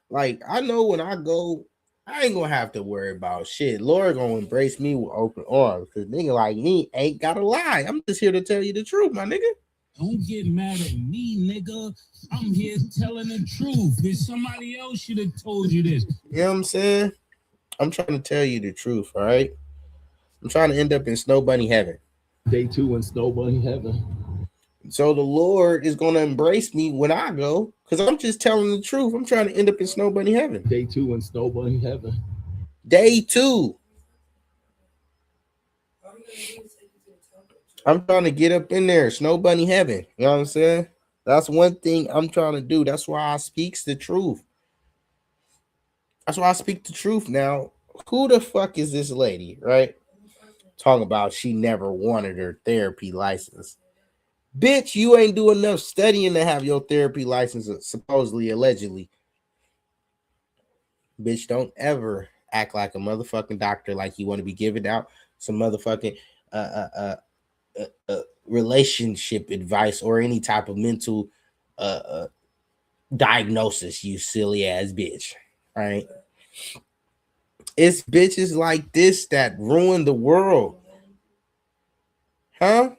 like, I know when I go, I ain't gonna have to worry about shit. Lord gonna embrace me with open arms, because nigga like me ain't gotta lie. I'm just here to tell you the truth, my nigga. Don't get mad at me, nigga. I'm here telling the truth. If somebody else should have told you this. You know what I'm saying? I'm trying to tell you the truth, all right? I'm trying to end up in Snow Bunny heaven. Day 2 in Snow Bunny heaven. So the Lord is going to embrace me when I go, because I'm just telling the truth. I'm trying to end up in Snow Bunny heaven. Day 2 in Snow Bunny heaven. Day 2. I'm trying to get up in there, Snow Bunny heaven. You know what I'm saying? That's one thing I'm trying to do. That's why I speaks the truth. That's why I speak the truth. Now, who the fuck is this lady, right? Talking about she never wanted her therapy license. Bitch, you ain't do enough studying to have your therapy license, supposedly, allegedly. Bitch, don't ever act like a motherfucking doctor like you want to be giving out some motherfucking relationship advice or any type of mental diagnosis, you silly ass bitch. All right? It's bitches like this that ruin the world. Huh?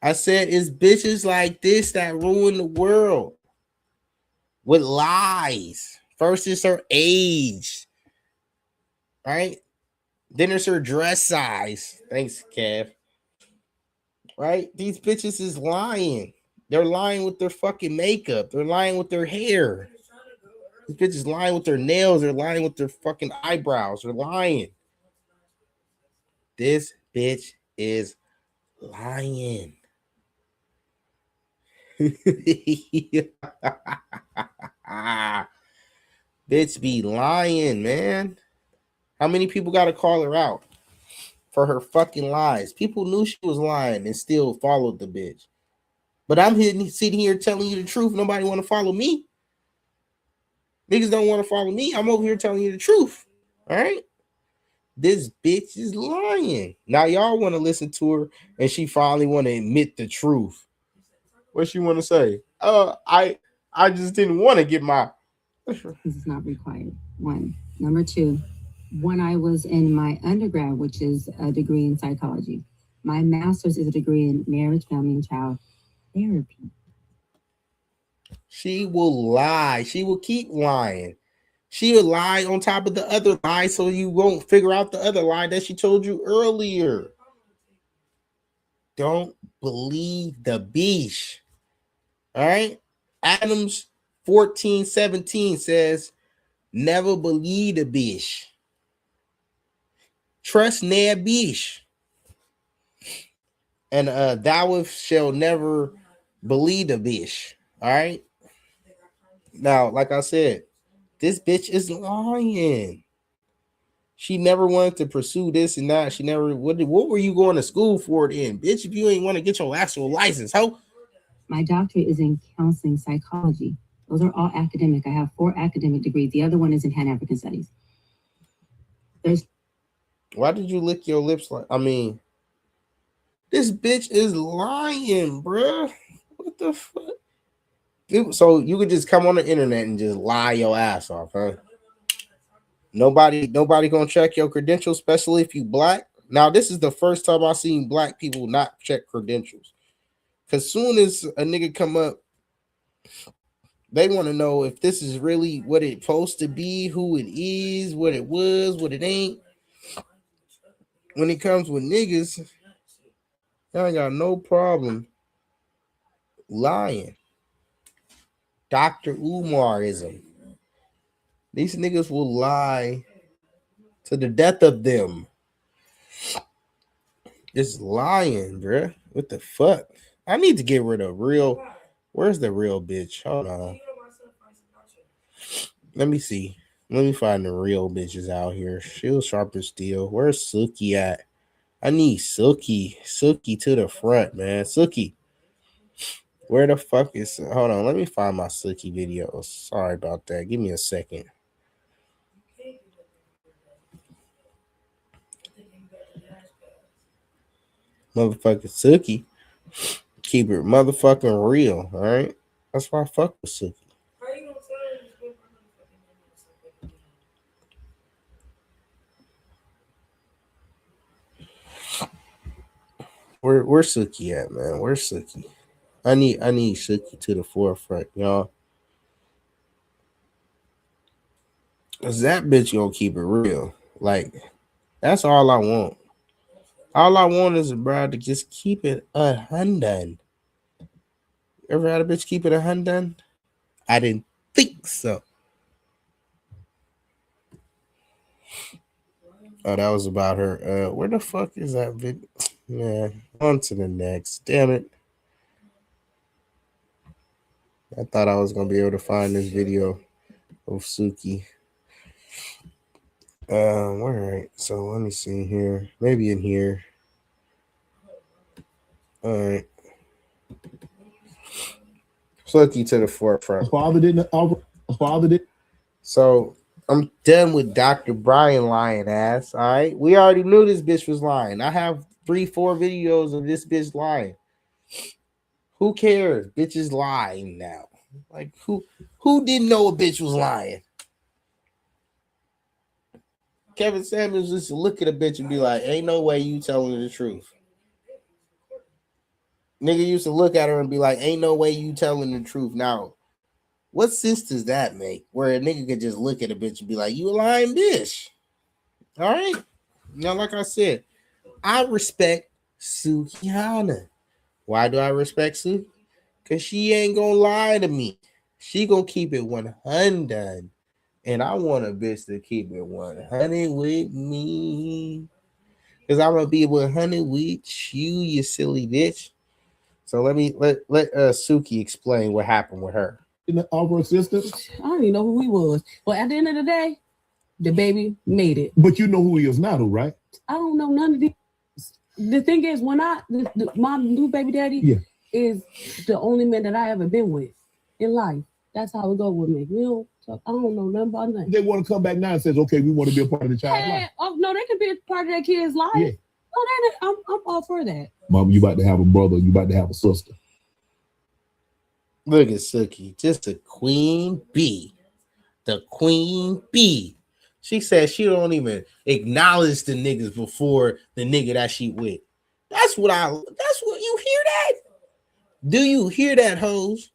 I said it's bitches like this that ruin the world with lies. First it's her age, right? Then it's her dress size. Thanks, Kev. Right? These bitches is lying. They're lying with their fucking makeup. They're lying with their hair. These bitches lying with their nails. They're lying with their fucking eyebrows. They're lying. This bitch is lying. Bitch be lying, man. How many people got to call her out for her fucking lies? People knew she was lying and still followed the bitch. But I'm sitting here telling you the truth. Nobody want to follow me. Niggas don't want to follow me. I'm over here telling you the truth. All right? This bitch is lying. Now y'all want to listen to her and she finally want to admit the truth. What she want to say? I just didn't want to get my. This is not required. One. Number two, when I was in my undergrad, which is a degree in psychology, my master's is a degree in marriage, family, and child therapy. She will lie. She will keep lying. She will lie on top of the other lie so you won't figure out the other lie that she told you earlier. Don't believe the bitch. All right? Adams 14:17 says, never believe the bitch. Trust near bitch. And thou shall never believe the bitch. All right? Now, like I said, this bitch is lying. She never wanted to pursue this and that. She never. What were you going to school for then, bitch? If you ain't want to get your actual license, how? My doctorate is in counseling psychology. Those are all academic. I have 4 academic degrees. The other one is in Pan African Studies. Why did you lick your lips like? I mean, this bitch is lying, bruh. What the fuck? So you could just come on the internet and just lie your ass off, huh? Nobody gonna check your credentials, especially if you black. Now, this is the first time I've seen black people not check credentials. Cause soon as a nigga come up, they want to know if this is really what it's supposed to be, who it is, what it was, what it ain't. When it comes with niggas, I ain't got no problem lying. Dr. Umarism. These niggas will lie to the death of them. Just lying, bruh. What the fuck? I need to get rid of real. Where's the real bitch? Hold on. Let me see. Let me find the real bitches out here. Shield sharp as steel. Where's Suki at? I need Suki. Suki to the front, man. Suki. Where the fuck is... Hold on. Let me find my Suki videos. Sorry about that. Give me a second. Motherfucking Suki. Keep it motherfucking real, all right? That's why I fuck with Suki. Where's Suki at, man? Where's Suki? I need Suki to the forefront, y'all. Cause that bitch gonna keep it real. Like, that's all I want. All I want is a bride to just keep it 100. Ever had a bitch keep it 100? I didn't think so. Oh, that was about her. Where the fuck is that video? Man, on to the next. Damn it. I thought I was gonna be able to find this video of Suki. All right. So let me see here. Maybe in here. All right. Suki to the forefront. Father didn't. So I'm done with Dr. Brian lying ass. All right. We already knew this bitch was lying. I have 3-4 videos of this bitch lying. Who cares? Bitch is lying now. Like who didn't know a bitch was lying? Kevin Samuels used to look at a bitch and be like, ain't no way you telling the truth. Nigga used to look at her and be like, ain't no way you telling the truth. Now, what sense does that make? Where a nigga could just look at a bitch and be like, you a lying bitch. All right? Now, like I said, I respect Sukihanna. Why do I respect Suki? Because she ain't gonna lie to me. She gonna keep it 100. And I want a bitch to keep it 100 with me. Because I'm gonna be 100 with you silly bitch. So let Suki explain what happened with her. Our sister? I don't even know who he was. But at the end of the day, the baby made it. But you know who he is now, though, right? I don't know none of these. The thing is, when my new baby daddy is the only man that I ever been with in life. That's how it go with me. You know, so I don't know nothing about nothing. They want to come back now and says, okay, we want to be a part of the child's life. Oh no, they can be a part of that kid's life. Yeah. Oh, I'm all for that. Mom, you about to have a brother, you about to have a sister. Look at Suki, just a queen bee. The queen bee. She said she don't even acknowledge the niggas before the nigga that she with. That's what you hear that? Do you hear that, hoes?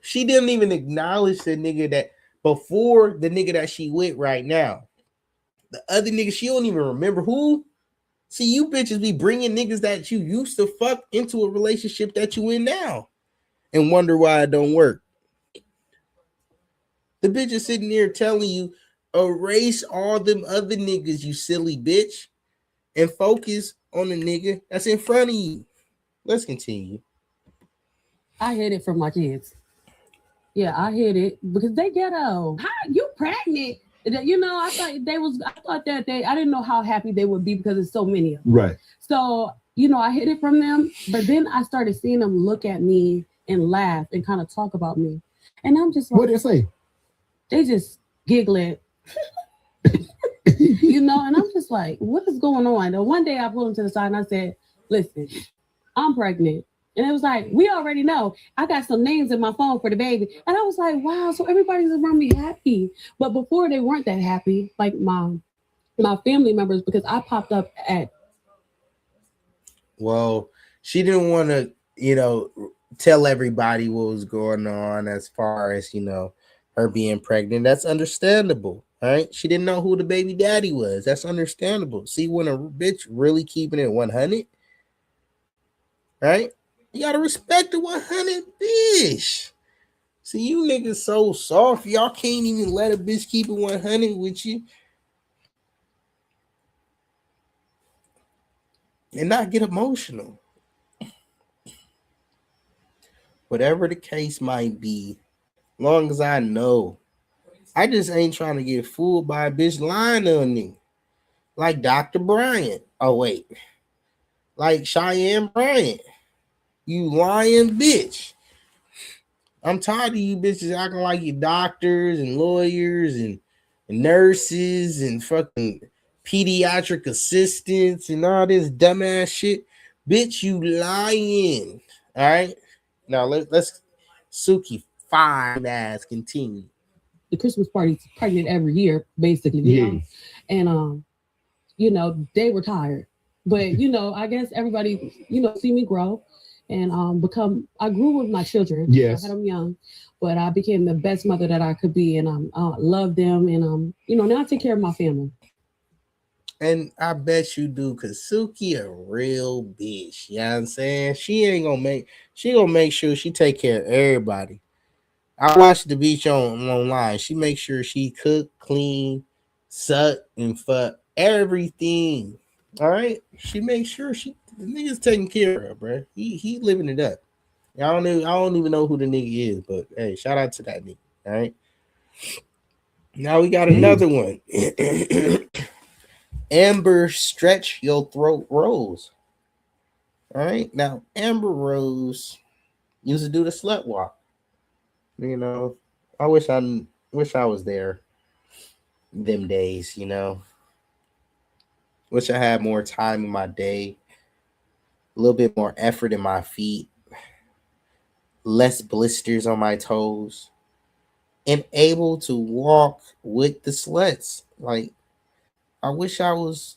She didn't even acknowledge the nigga that before the nigga that she with right now. The other nigga, she don't even remember who. See, you bitches be bringing niggas that you used to fuck into a relationship that you in now and wonder why it don't work. The bitch is sitting there telling you, erase all them other niggas, you silly bitch, and focus on the nigga that's in front of you. Let's continue. I hid it from my kids. Yeah, I hid it because they ghetto. How you pregnant? You know, I thought that I didn't know how happy they would be because there's so many of them. Right. So, you know, I hid it from them, but then I started seeing them look at me and laugh and kind of talk about me. And I'm just like, what did they say? They just giggling. You know, and I'm just like, what is going on? And one day I pulled them to the side and I said, listen, I'm pregnant. And it was like, we already know. I got some names in my phone for the baby. And I was like, wow, so everybody's around me happy. But before they weren't that happy, like my family members, because I popped up at. Well, she didn't want to, you know, tell everybody what was going on as far as, you know, her being pregnant. That's understandable. Right? She didn't know who the baby daddy was. That's understandable. See, when a bitch really keeping it 100, right? You gotta respect the 100 bitch. See, you niggas so soft, y'all can't even let a bitch keep it 100 with you and not get emotional. Whatever the case might be, long as I know, I just ain't trying to get fooled by a bitch lying on me. Like Dr. Bryant. Oh, wait. Like Cheyenne Bryant. You lying bitch. I'm tired of you bitches acting like you doctors and lawyers and nurses and fucking pediatric assistants and all this dumbass shit. Bitch, you lying. All right. Now let's Suki fine ass continue. The Christmas party's pregnant every year, basically. You know? And you know, they were tired. But you know, I guess everybody, you know, see me grow. And I grew with my children. Yes. I had them young, but I became the best mother that I could be, and love them, and you know, now I take care of my family. And I bet you do, cause Suki a real bitch. You know what I'm saying? She gonna make sure she take care of everybody. I watched the beach online. She makes sure she cook, clean, suck, and fuck everything. All right. She makes sure the nigga's taking care of her, bro. He living it up. I don't even know who the nigga is, but hey, shout out to that nigga. All right. Now we got another one. Amber Stretch Your Throat Rose. All right. Now Amber Rose used to do the slut walk. You know, I wish I was there them days, you know. Wish I had more time in my day, a little bit more effort in my feet, less blisters on my toes, and able to walk with the sluts. Like I wish I was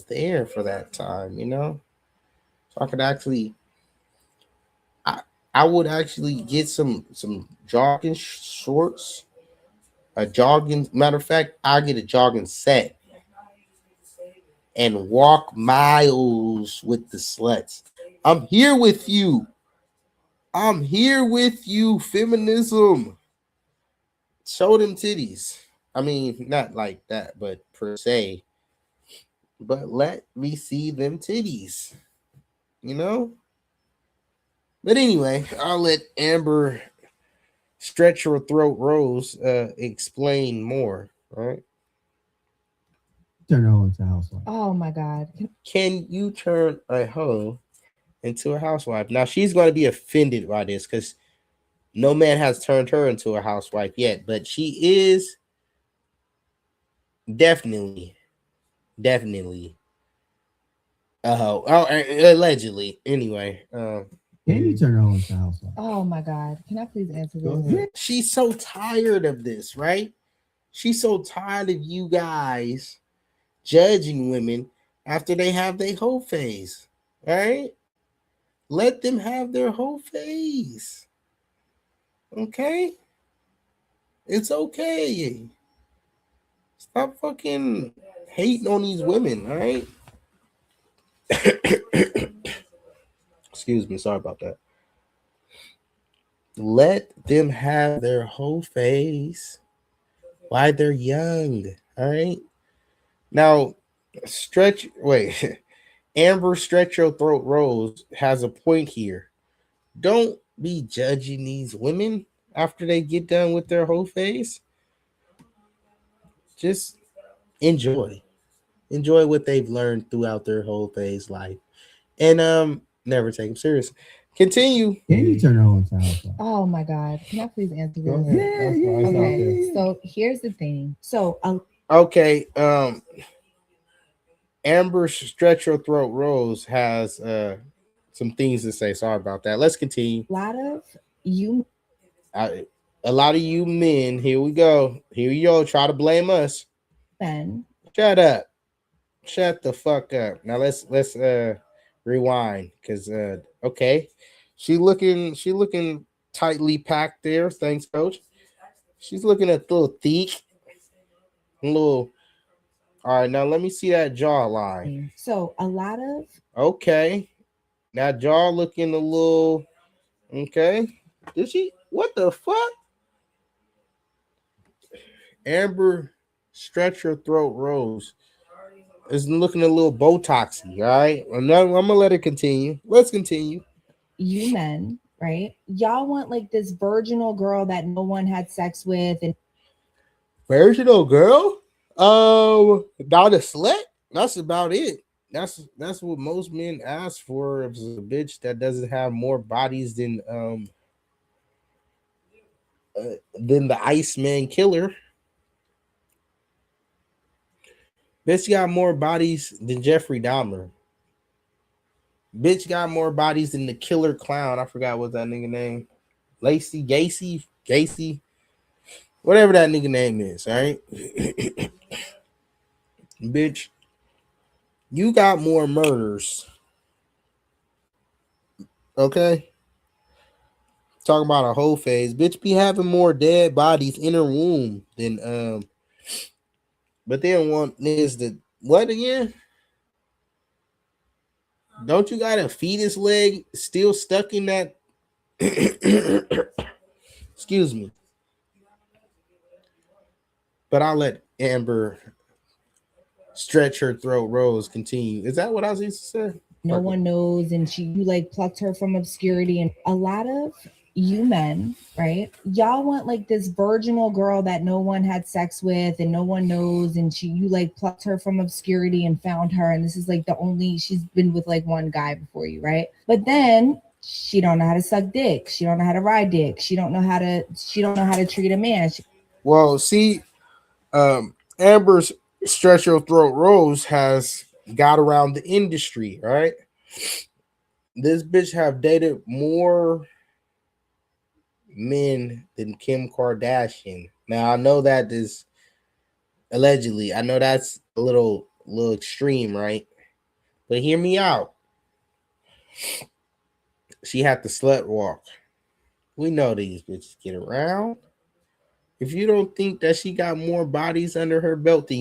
there for that time, you know? So I could actually I would actually get some jogging shorts, a jogging matter of fact, I get a jogging set and walk miles with the sluts. I'm here with you. I'm here with you, feminism. Show them titties. I mean, not like that, but per se. But let me see them titties. You know? But anyway, I'll let Amber Stretch Your Throat Rose explain more, right? Turn her into a housewife. Oh my God. Can you turn a hoe into a housewife? Now she's going to be offended by this because no man has turned her into a housewife yet, but she is definitely a hoe. Oh, allegedly. Anyway, Can you turn her on to housewife? Oh my God. Can I please answer this? She's so tired of this, right? She's so tired of you guys judging women after they have their whole phase, right? Let them have their whole phase. Okay? It's okay. Stop fucking hating on these women, all right? Excuse me, sorry about that. Let them have their whole phase while they're young, all right? Now, Amber Stretch Your Throat Rose has a point here. Don't be judging these women after they get done with their whole phase. Just enjoy. Enjoy what they've learned throughout their whole phase life. And never take them serious. Continue. Can you turn her on to housewife? Oh my God. Can I please answer Go this? ahead. Okay. So here's the thing. So Okay. Amber Stretch Your Throat Rose has some things to say. Sorry about that. Let's continue. a lot of you A lot of you men, here we go. Here you go. Try to blame us. men. Shut up. Shut the fuck up. Now let's rewind. Cause okay. She looking tightly packed there. Thanks, coach. She's looking a little thick. A little. All right, now let me see that jawline. So a lot of Okay. Now jaw looking a little. Okay. Did she? What the fuck? Amber Stretch Your Throat Rose is looking a little Botoxy. All right. I'm gonna let it continue. Let's continue. you men, right? Y'all want like this virginal girl that no one had sex with, and Virginal girl? Not a slut. That's about it. That's what most men ask for. Is a bitch that doesn't have more bodies than the Iceman killer. Bitch got more bodies than Jeffrey Dahmer. Bitch got more bodies than the killer clown. I forgot what that nigga name. Gacy, whatever that nigga name is. All right, bitch, you got more murders. Okay, talking about a whole phase. Bitch be having more dead bodies in her womb than. But they don't want niggas to what again? Don't you got a fetus leg still stuck in that? Excuse me. But I'll let Amber Stretch Her Throat Rose continue. Is that what I was used to say? no one knows, and you like plucked her from obscurity. And a lot of you men, right? Y'all want like this virginal girl that no one had sex with and no one knows, and you like plucked her from obscurity and found her, and this is like she's been with like one guy before you, right? But then she don't know how to suck dick, she don't know how to ride dick, she don't know how to treat a man. Well, see, Amber's Stretch Your Throat Rose has got around the industry, right? This bitch have dated more men than Kim Kardashian. Now I know that is allegedly. I know that's a little extreme, right? But hear me out. She had to slut walk. We know these bitches get around. If you don't think that she got more bodies under her belt than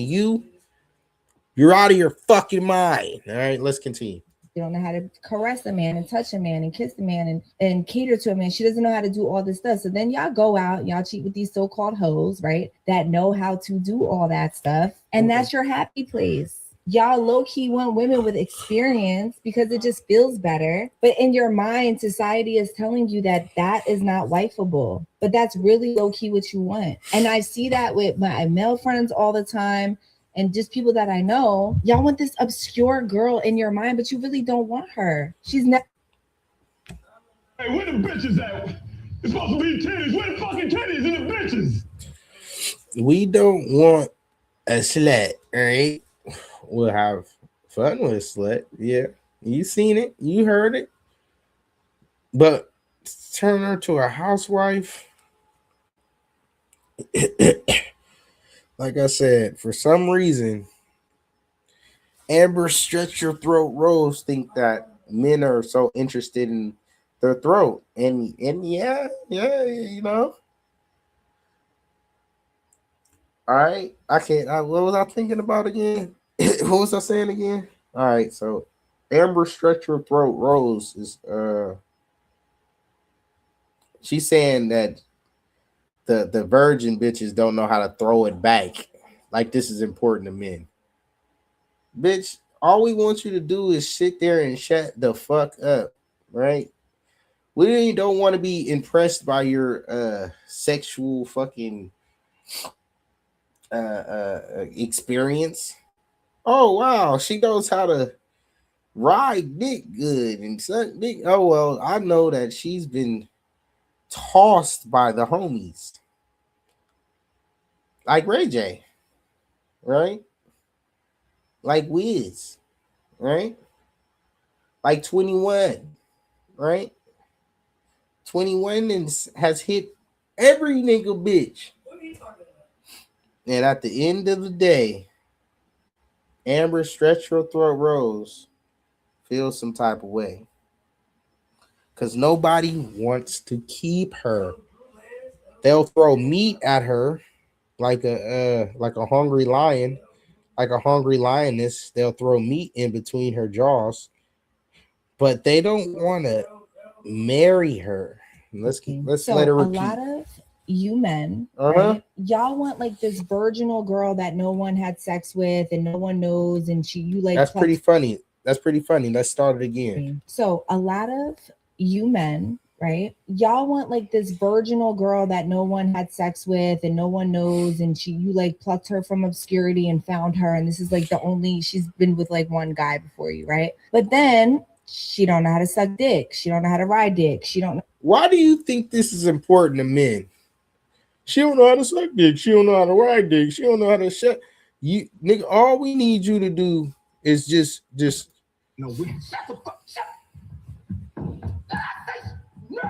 you're out of your fucking mind. All right, let's continue. She don't know how to caress a man and touch a man and kiss a man and cater to a man. She doesn't know how to do all this stuff. So then y'all go out, y'all cheat with these so-called hoes, right? That know how to do all that stuff. And that's your happy place. Y'all low-key want women with experience because it just feels better. But in your mind, society is telling you that is not wifeable. But that's really low-key what you want. And I see that with my male friends all the time. And just people that I know, y'all want this obscure girl in your mind, but you really don't want her. She's not. Hey, where the bitches at? It's supposed to be titties. Where the fucking titties and the bitches? We don't want a slut, all right? We'll have fun with a slut. Yeah. You seen it. You heard it. But turn her to a housewife. Like I said, for some reason, Amber Stretch Your Throat Rose think that men are so interested in their throat. And yeah, you know. All right. I can't what was I thinking about again? What was I saying again? All right, so Amber Stretch Your Throat Rose is she's saying that the virgin bitches don't know how to throw it back. Like this is important to men. Bitch, all we want you to do is sit there and shut the fuck up, right? We don't want to be impressed by your sexual fucking experience. Oh wow, she knows how to ride dick good and suck dick. Oh well, I know that she's been tossed by the homies. Like Ray J, right? Like Wiz, right? Like 21, right? 21 has hit every nigga bitch. And at the end of the day, Amber Stretch Your Throat Rose feels some type of way. Because nobody wants to keep her. They'll throw meat at her like a hungry lion, like a hungry lioness. They'll throw meat in between her jaws, but they don't want to marry her. Let's let her repeat. A lot of you men, right? Y'all want like this virginal girl that no one had sex with and no one knows, and you like. That's pretty funny. That's pretty funny. Let's start it again. So a lot of you men, right? Y'all want like this virginal girl that no one had sex with and no one knows, and you like plucked her from obscurity and found her, and this is like she's been with like one guy before you, right? But then she don't know how to suck dick. She don't know how to ride dick. She don't know. Why do you think this is important to men? She don't know how to suck dick. She don't know how to ride dick. She don't know how to shut you, nigga. All we need you to do is just no. We shut the fuck. Shut. No.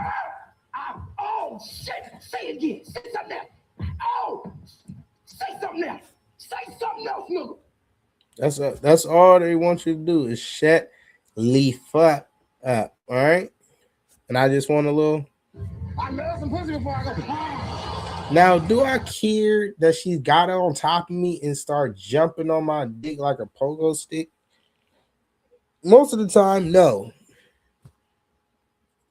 Oh shit! Say it again. Say something else. Oh, say something else. Say something else, nigga. That's all they want you to do is shut the fuck up. All right. And I just want a little. I love some pussy before I go. Now, do I care that she got on top of me and start jumping on my dick like a pogo stick? Most of the time, no.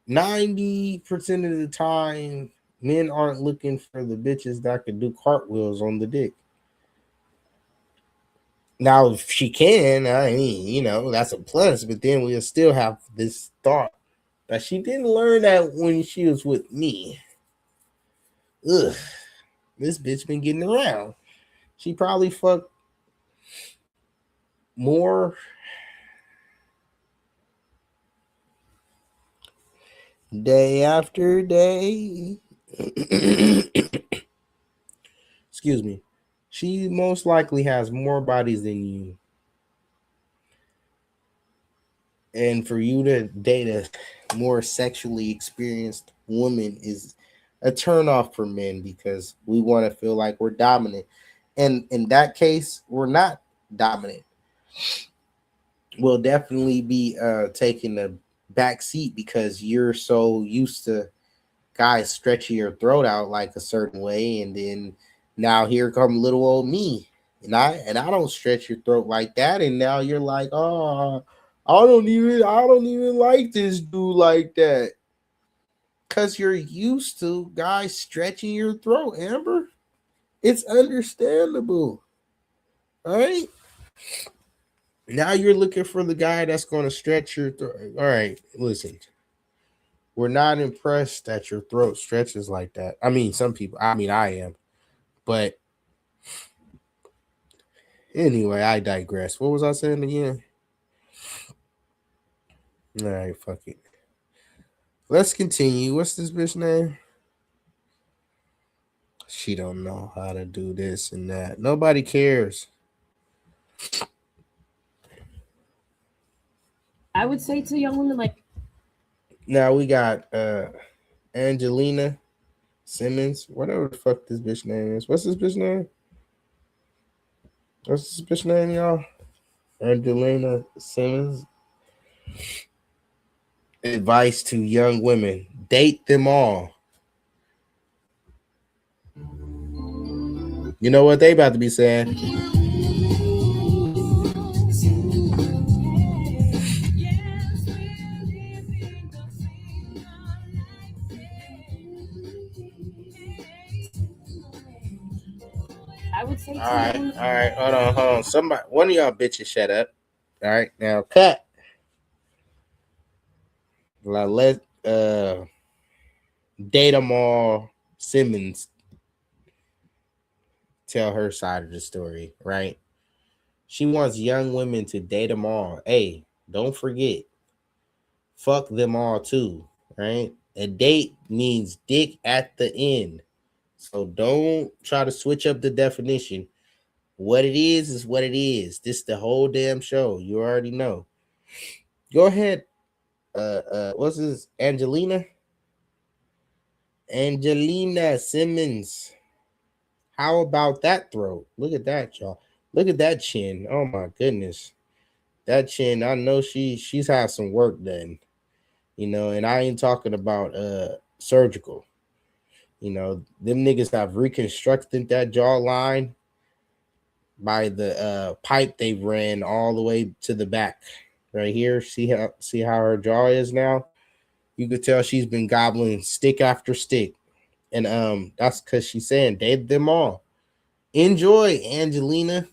90% of the time, men aren't looking for the bitches that can do cartwheels on the dick. Now, if she can, I mean, you know, that's a plus, but then we'll still have this thought that she didn't learn that when she was with me. Ugh, this bitch been getting around. She probably fucked more day after day. Excuse me. She most likely has more bodies than you. And for you to date a more sexually experienced woman is a turnoff for men because we want to feel like we're dominant. And in that case, we're not dominant. We'll definitely be taking the back seat because you're so used to guys stretching your throat out like a certain way, and then now here come little old me, and I don't stretch your throat like that, and now you're like, oh, I don't even like this dude like that. Because you're used to guys stretching your throat, Amber. It's understandable. All right? Now you're looking for the guy that's going to stretch your throat. All right, listen. We're not impressed that your throat stretches like that. I mean, some people, I am. But anyway, I digress. What was I saying again? All right, fuck it. Let's continue. What's this bitch name? She don't know how to do this and that. Nobody cares. I would say to young women, like, Now we got Angelina Simmons, whatever the fuck this bitch name is. What's this bitch name? What's this bitch name, y'all? Angelina Simmons. Advice to young women: date them all. You know what they about to be saying? I would say. All right, hold on. Somebody, one of y'all bitches, shut up. All right, now cut. Let date them all. Simmons tell her side of the story, right? She wants young women to date them all. Hey, don't forget, fuck them all too, right? A date means dick at the end. So don't try to switch up the definition. What it is what it is. This the whole damn show. You already know. Go ahead. What's this? Angelina Simmons. How about that throat? Look at that, y'all. Look at that chin. Oh my goodness. That chin, I know she's had some work done. You know, and I ain't talking about surgical. You know, them niggas have reconstructed that jawline by the pipe they ran all the way to the back. Right here. See how her jaw is now? You could tell she's been gobbling stick after stick. And that's because she's saying date them all. Enjoy, Angelina.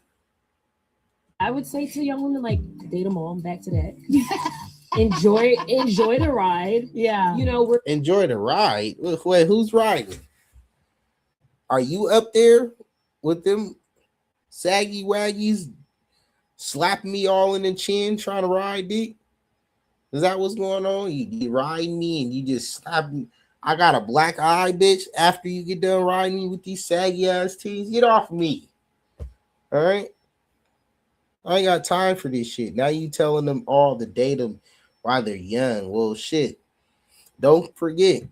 I would say to young women, like, date them all. I'm back to that. enjoy the ride. Yeah. You know, enjoy the ride. Wait, who's riding? Are you up there with them saggy waggies slapping me all in the chin trying to ride dick? Is that what's going on? You riding me and you just slap me. I got a black eye, bitch. After you get done riding me with these saggy ass tees, get off me. All right? I ain't got time for this shit. Now you telling them all to date them while they're young. Well, shit. Don't forget.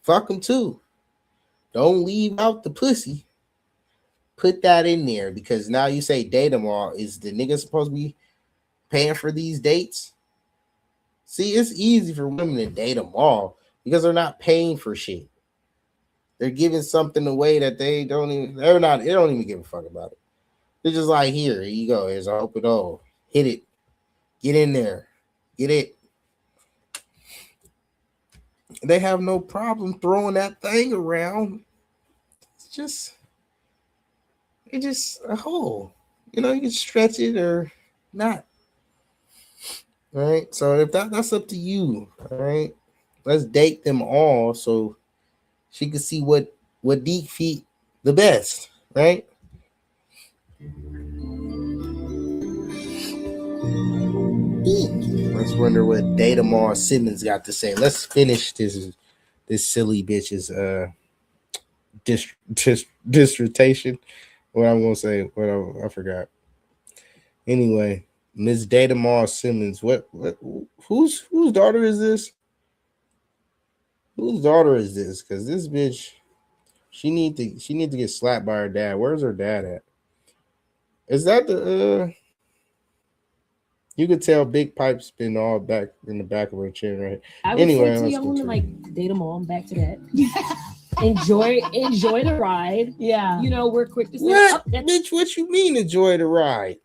Fuck them too. Don't leave out the pussy. Put that in there because now you say date them all. Is the nigga supposed to be paying for these dates? See, it's easy for women to date them all because they're not paying for shit. They're giving something away that they don't even give a fuck about it. They're just like, here you go. Here's an open door. Hit it. Get in there. Get it. They have no problem throwing that thing around. It's just a hole. You know, you can stretch it or not. All right. So if that's up to you. All right. Let's date them all so she can see what deep feet the best. Right. Let's wonder what Datamar Simmons got to say. Let's finish this silly bitch's dissertation. What I'm gonna say? I forgot. Anyway, Miss Datamar Simmons. Whose daughter is this? Whose daughter is this? Because this bitch, she need to get slapped by her dad. Where's her dad at? Is that the You could tell Big Pipe's been all back in the back of her chin, right? I would say to young women, like, date them all. I'm back to that. enjoy the ride. Yeah. You know, we're quick to say, what? Bitch, what you mean enjoy the ride?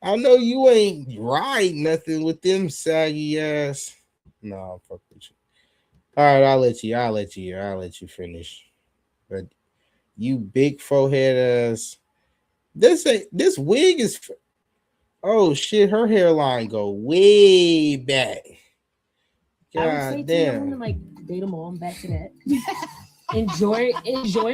I know you ain't ride nothing with them saggy ass. No, fuck with you. All right, I'll let you finish. But you big forehead ass. This wig is. Oh shit, her hairline go way back. God I would say to young women, like, date them all. I'm back to that. enjoy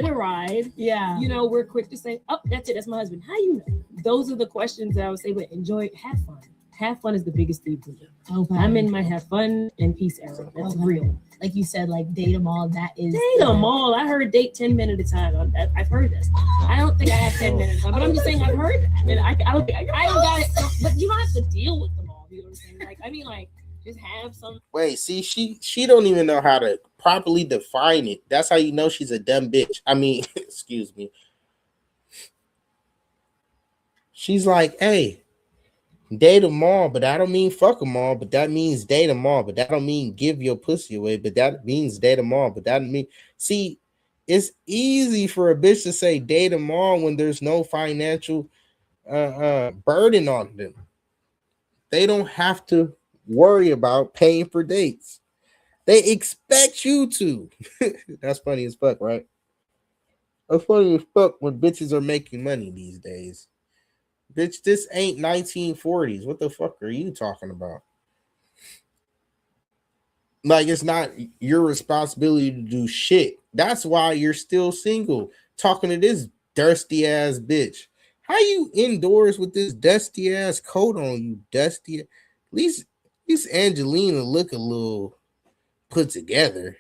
the ride. Yeah. You know, we're quick to say, oh, that's it. That's my husband. How you know? Those are the questions that I would say, but have fun. Have fun is the biggest thing for me. Okay. I'm in my have fun and peace era. That's real. Like you said, like date them all. That is date them all. I heard date 10 minutes at a time. I've heard this. I don't think I have 10 minutes, but I'm just saying I've heard that. And I don't got it. But you don't have to deal with them all. You know what I'm saying? Like, I mean, like, just have some. Wait, see, she don't even know how to properly define it. That's how you know she's a dumb bitch. I mean, excuse me. She's like, hey, date them all, but I don't mean fuck them all, but that means date them all, but that don't mean give your pussy away, but that means date them all, but that mean see, it's easy for a bitch to say date them all when there's no financial burden on them. They don't have to worry about paying for dates. They expect you to. That's funny as fuck, right? That's funny as fuck when bitches are making money these days. Bitch, this ain't 1940s. What the fuck are you talking about? Like, it's not your responsibility to do shit. That's why you're still single. Talking to this dusty ass bitch. How you indoors with this dusty ass coat on, you dusty? At least Angelina look a little put together.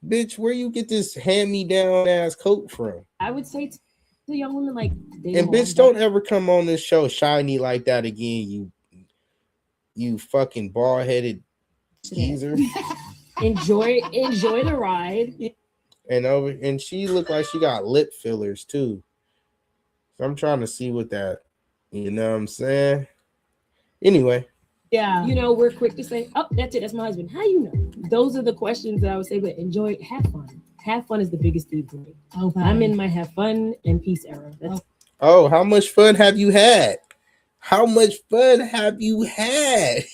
Bitch, where you get this hand-me-down ass coat from? I would say to young women, like, and bitch, don't ever come on this show shiny like that again, you fucking bald-headed teaser. enjoy the ride. And she looked like she got lip fillers too. So I'm trying to see what that, you know what I'm saying? Anyway. Yeah. You know, we're quick to say, oh, that's it, that's my husband. How you know? Those are the questions that I would say, but enjoy, have fun. Have fun is the biggest thing for me. Okay. I'm in my have fun and peace era. Oh, how much fun have you had? How much fun have you had?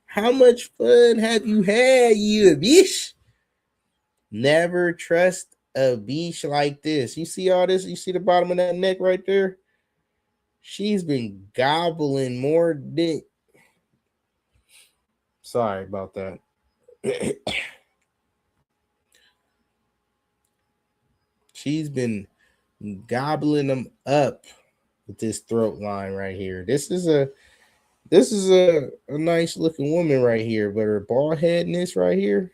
How much fun have you had, you bitch? Never trust a bitch like this. You see all this? You see the bottom of that neck right there? She's been gobbling more dick. Sorry about that. She's been gobbling them up with this throat line right here. This is a nice looking woman right here, but her bald headness right here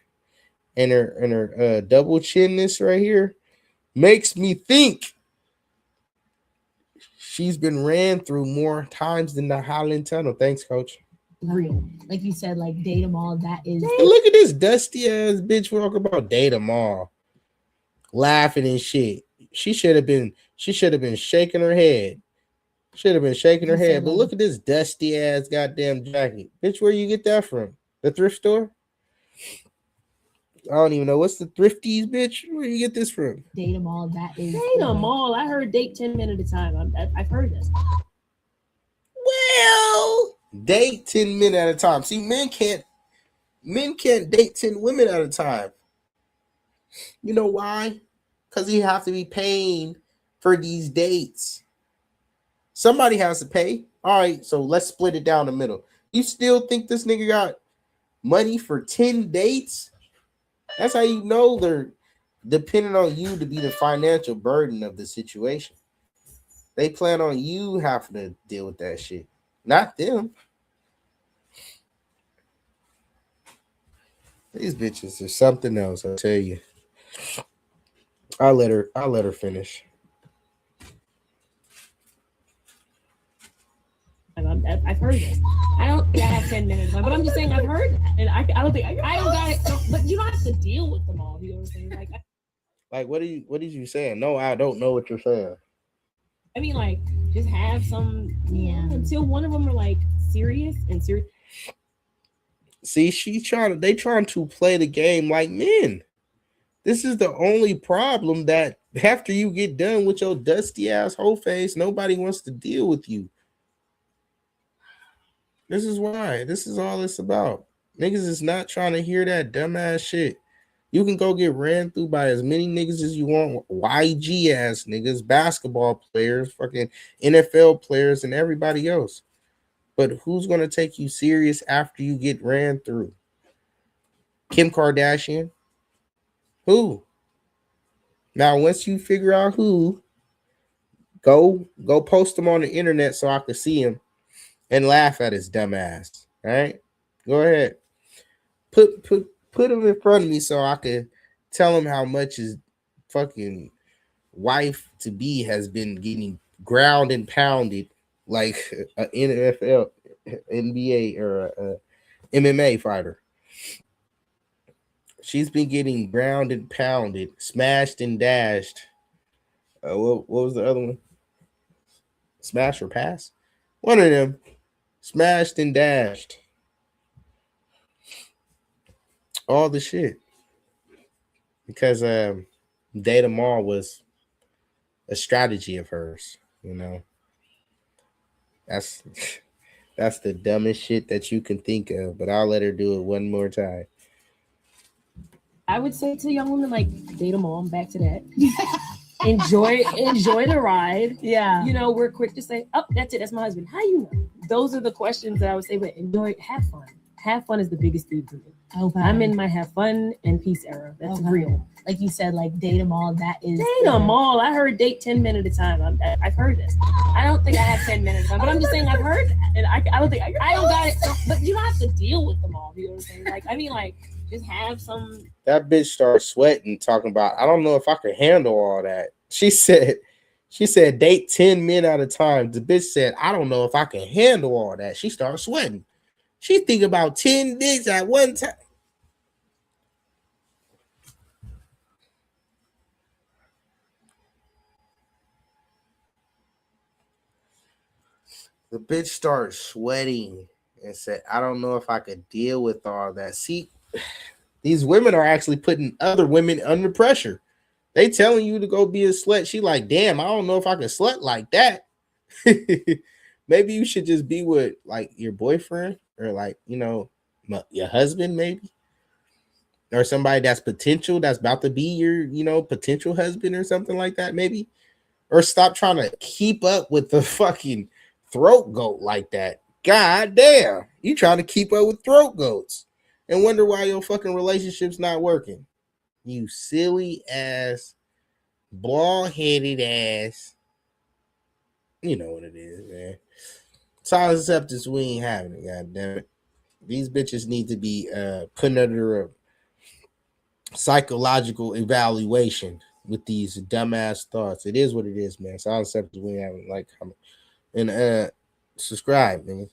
and her double chinness right here makes me think she's been ran through more times than the Highland Tunnel. Thanks, coach. Real. Like you said, like date them all. That is. Look at this dusty ass bitch talking about date them all. Laughing and shit. She should have been shaking her head. Should have been shaking her head. But look at this dusty ass goddamn jacket. Bitch, where you get that from? The thrift store? I don't even know. What's the thrifties, bitch? Where you get this from? Date them all. That is. Date them all. I heard date 10 men at a time. I've heard this. Well, date 10 men at a time. See, men can't date 10 women at a time. You know why? Because you have to be paying for these dates. Somebody has to pay. All right, so let's split it down the middle. You still think this nigga got money for 10 dates? That's how you know they're depending on you to be the financial burden of the situation. They plan on you having to deal with that shit, not them. These bitches are something else, I tell you. I'll let her finish. I've heard this. I don't think I have 10 minutes, but I'm just saying I've heard that. And I don't think I don't got it. But you don't have to deal with them all. You know what I'm saying? Like what did you saying? No, I don't know what you're saying. I mean, like, just have some, until one of them are like serious. See, they trying to play the game like men. This is the only problem, that after you get done with your dusty ass whole face, nobody wants to deal with you. This is why. This is all it's about. Niggas is not trying to hear that dumbass shit. You can go get ran through by as many niggas as you want. YG ass niggas, basketball players, fucking NFL players, and everybody else. But who's going to take you serious after you get ran through? Kim Kardashian? Who? Now, once you figure out who, go post them on the internet so I can see him and laugh at his dumb ass. All right? Go ahead. Put him in front of me so I can tell him how much his fucking wife to be has been getting ground and pounded like an NFL NBA or a MMA fighter. She's been getting ground and pounded, smashed and dashed. What was the other one? Smash or pass? One of them. Smashed and dashed. All the shit. Because Data Mall was a strategy of hers, you know. That's that's the dumbest shit that you can think of, but I'll let her do it one more time. I would say to young women, like, date them all. I'm back to that. enjoy the ride. Yeah. You know, we're quick to say, oh, that's it. That's my husband. How you know? Those are the questions that I would say, but enjoy, have fun. Have fun is the biggest thing for me. Okay. I'm in my have fun and peace era. That's real. Like you said, like date them all. That is date them all. I heard date 10 men at a time. I've heard this. I don't think I have 10 men at a time, but I'm just saying I've heard that. And I don't think I don't got it. But you don't have to deal with them all. You know what I'm saying? Like, I mean, like, just have some. That bitch started sweating, talking about, I don't know if I can handle all that. She said date 10 men at a time. The bitch said, I don't know if I can handle all that. She started sweating. She think about 10 dicks at one time. The bitch started sweating and said, I don't know if I could deal with all that. See, these women are actually putting other women under pressure. They telling you to go be a slut. She like, damn, I don't know if I can slut like that. Maybe you should just be with like your boyfriend or like, you know, your husband maybe. Or somebody that's potential, that's about to be your, you know, potential husband or something like that maybe. Or stop trying to keep up with the fucking throat goat like that. God damn. You trying to keep up with throat goats and wonder why your fucking relationship's not working. You silly ass, bald-headed ass. You know what it is, man. Silent acceptance, we ain't having it, god damn it. These bitches need to be put under a psychological evaluation with these dumbass thoughts. It is what it is, man. Silent acceptance, we ain't having it. Like, comment, and subscribe, man.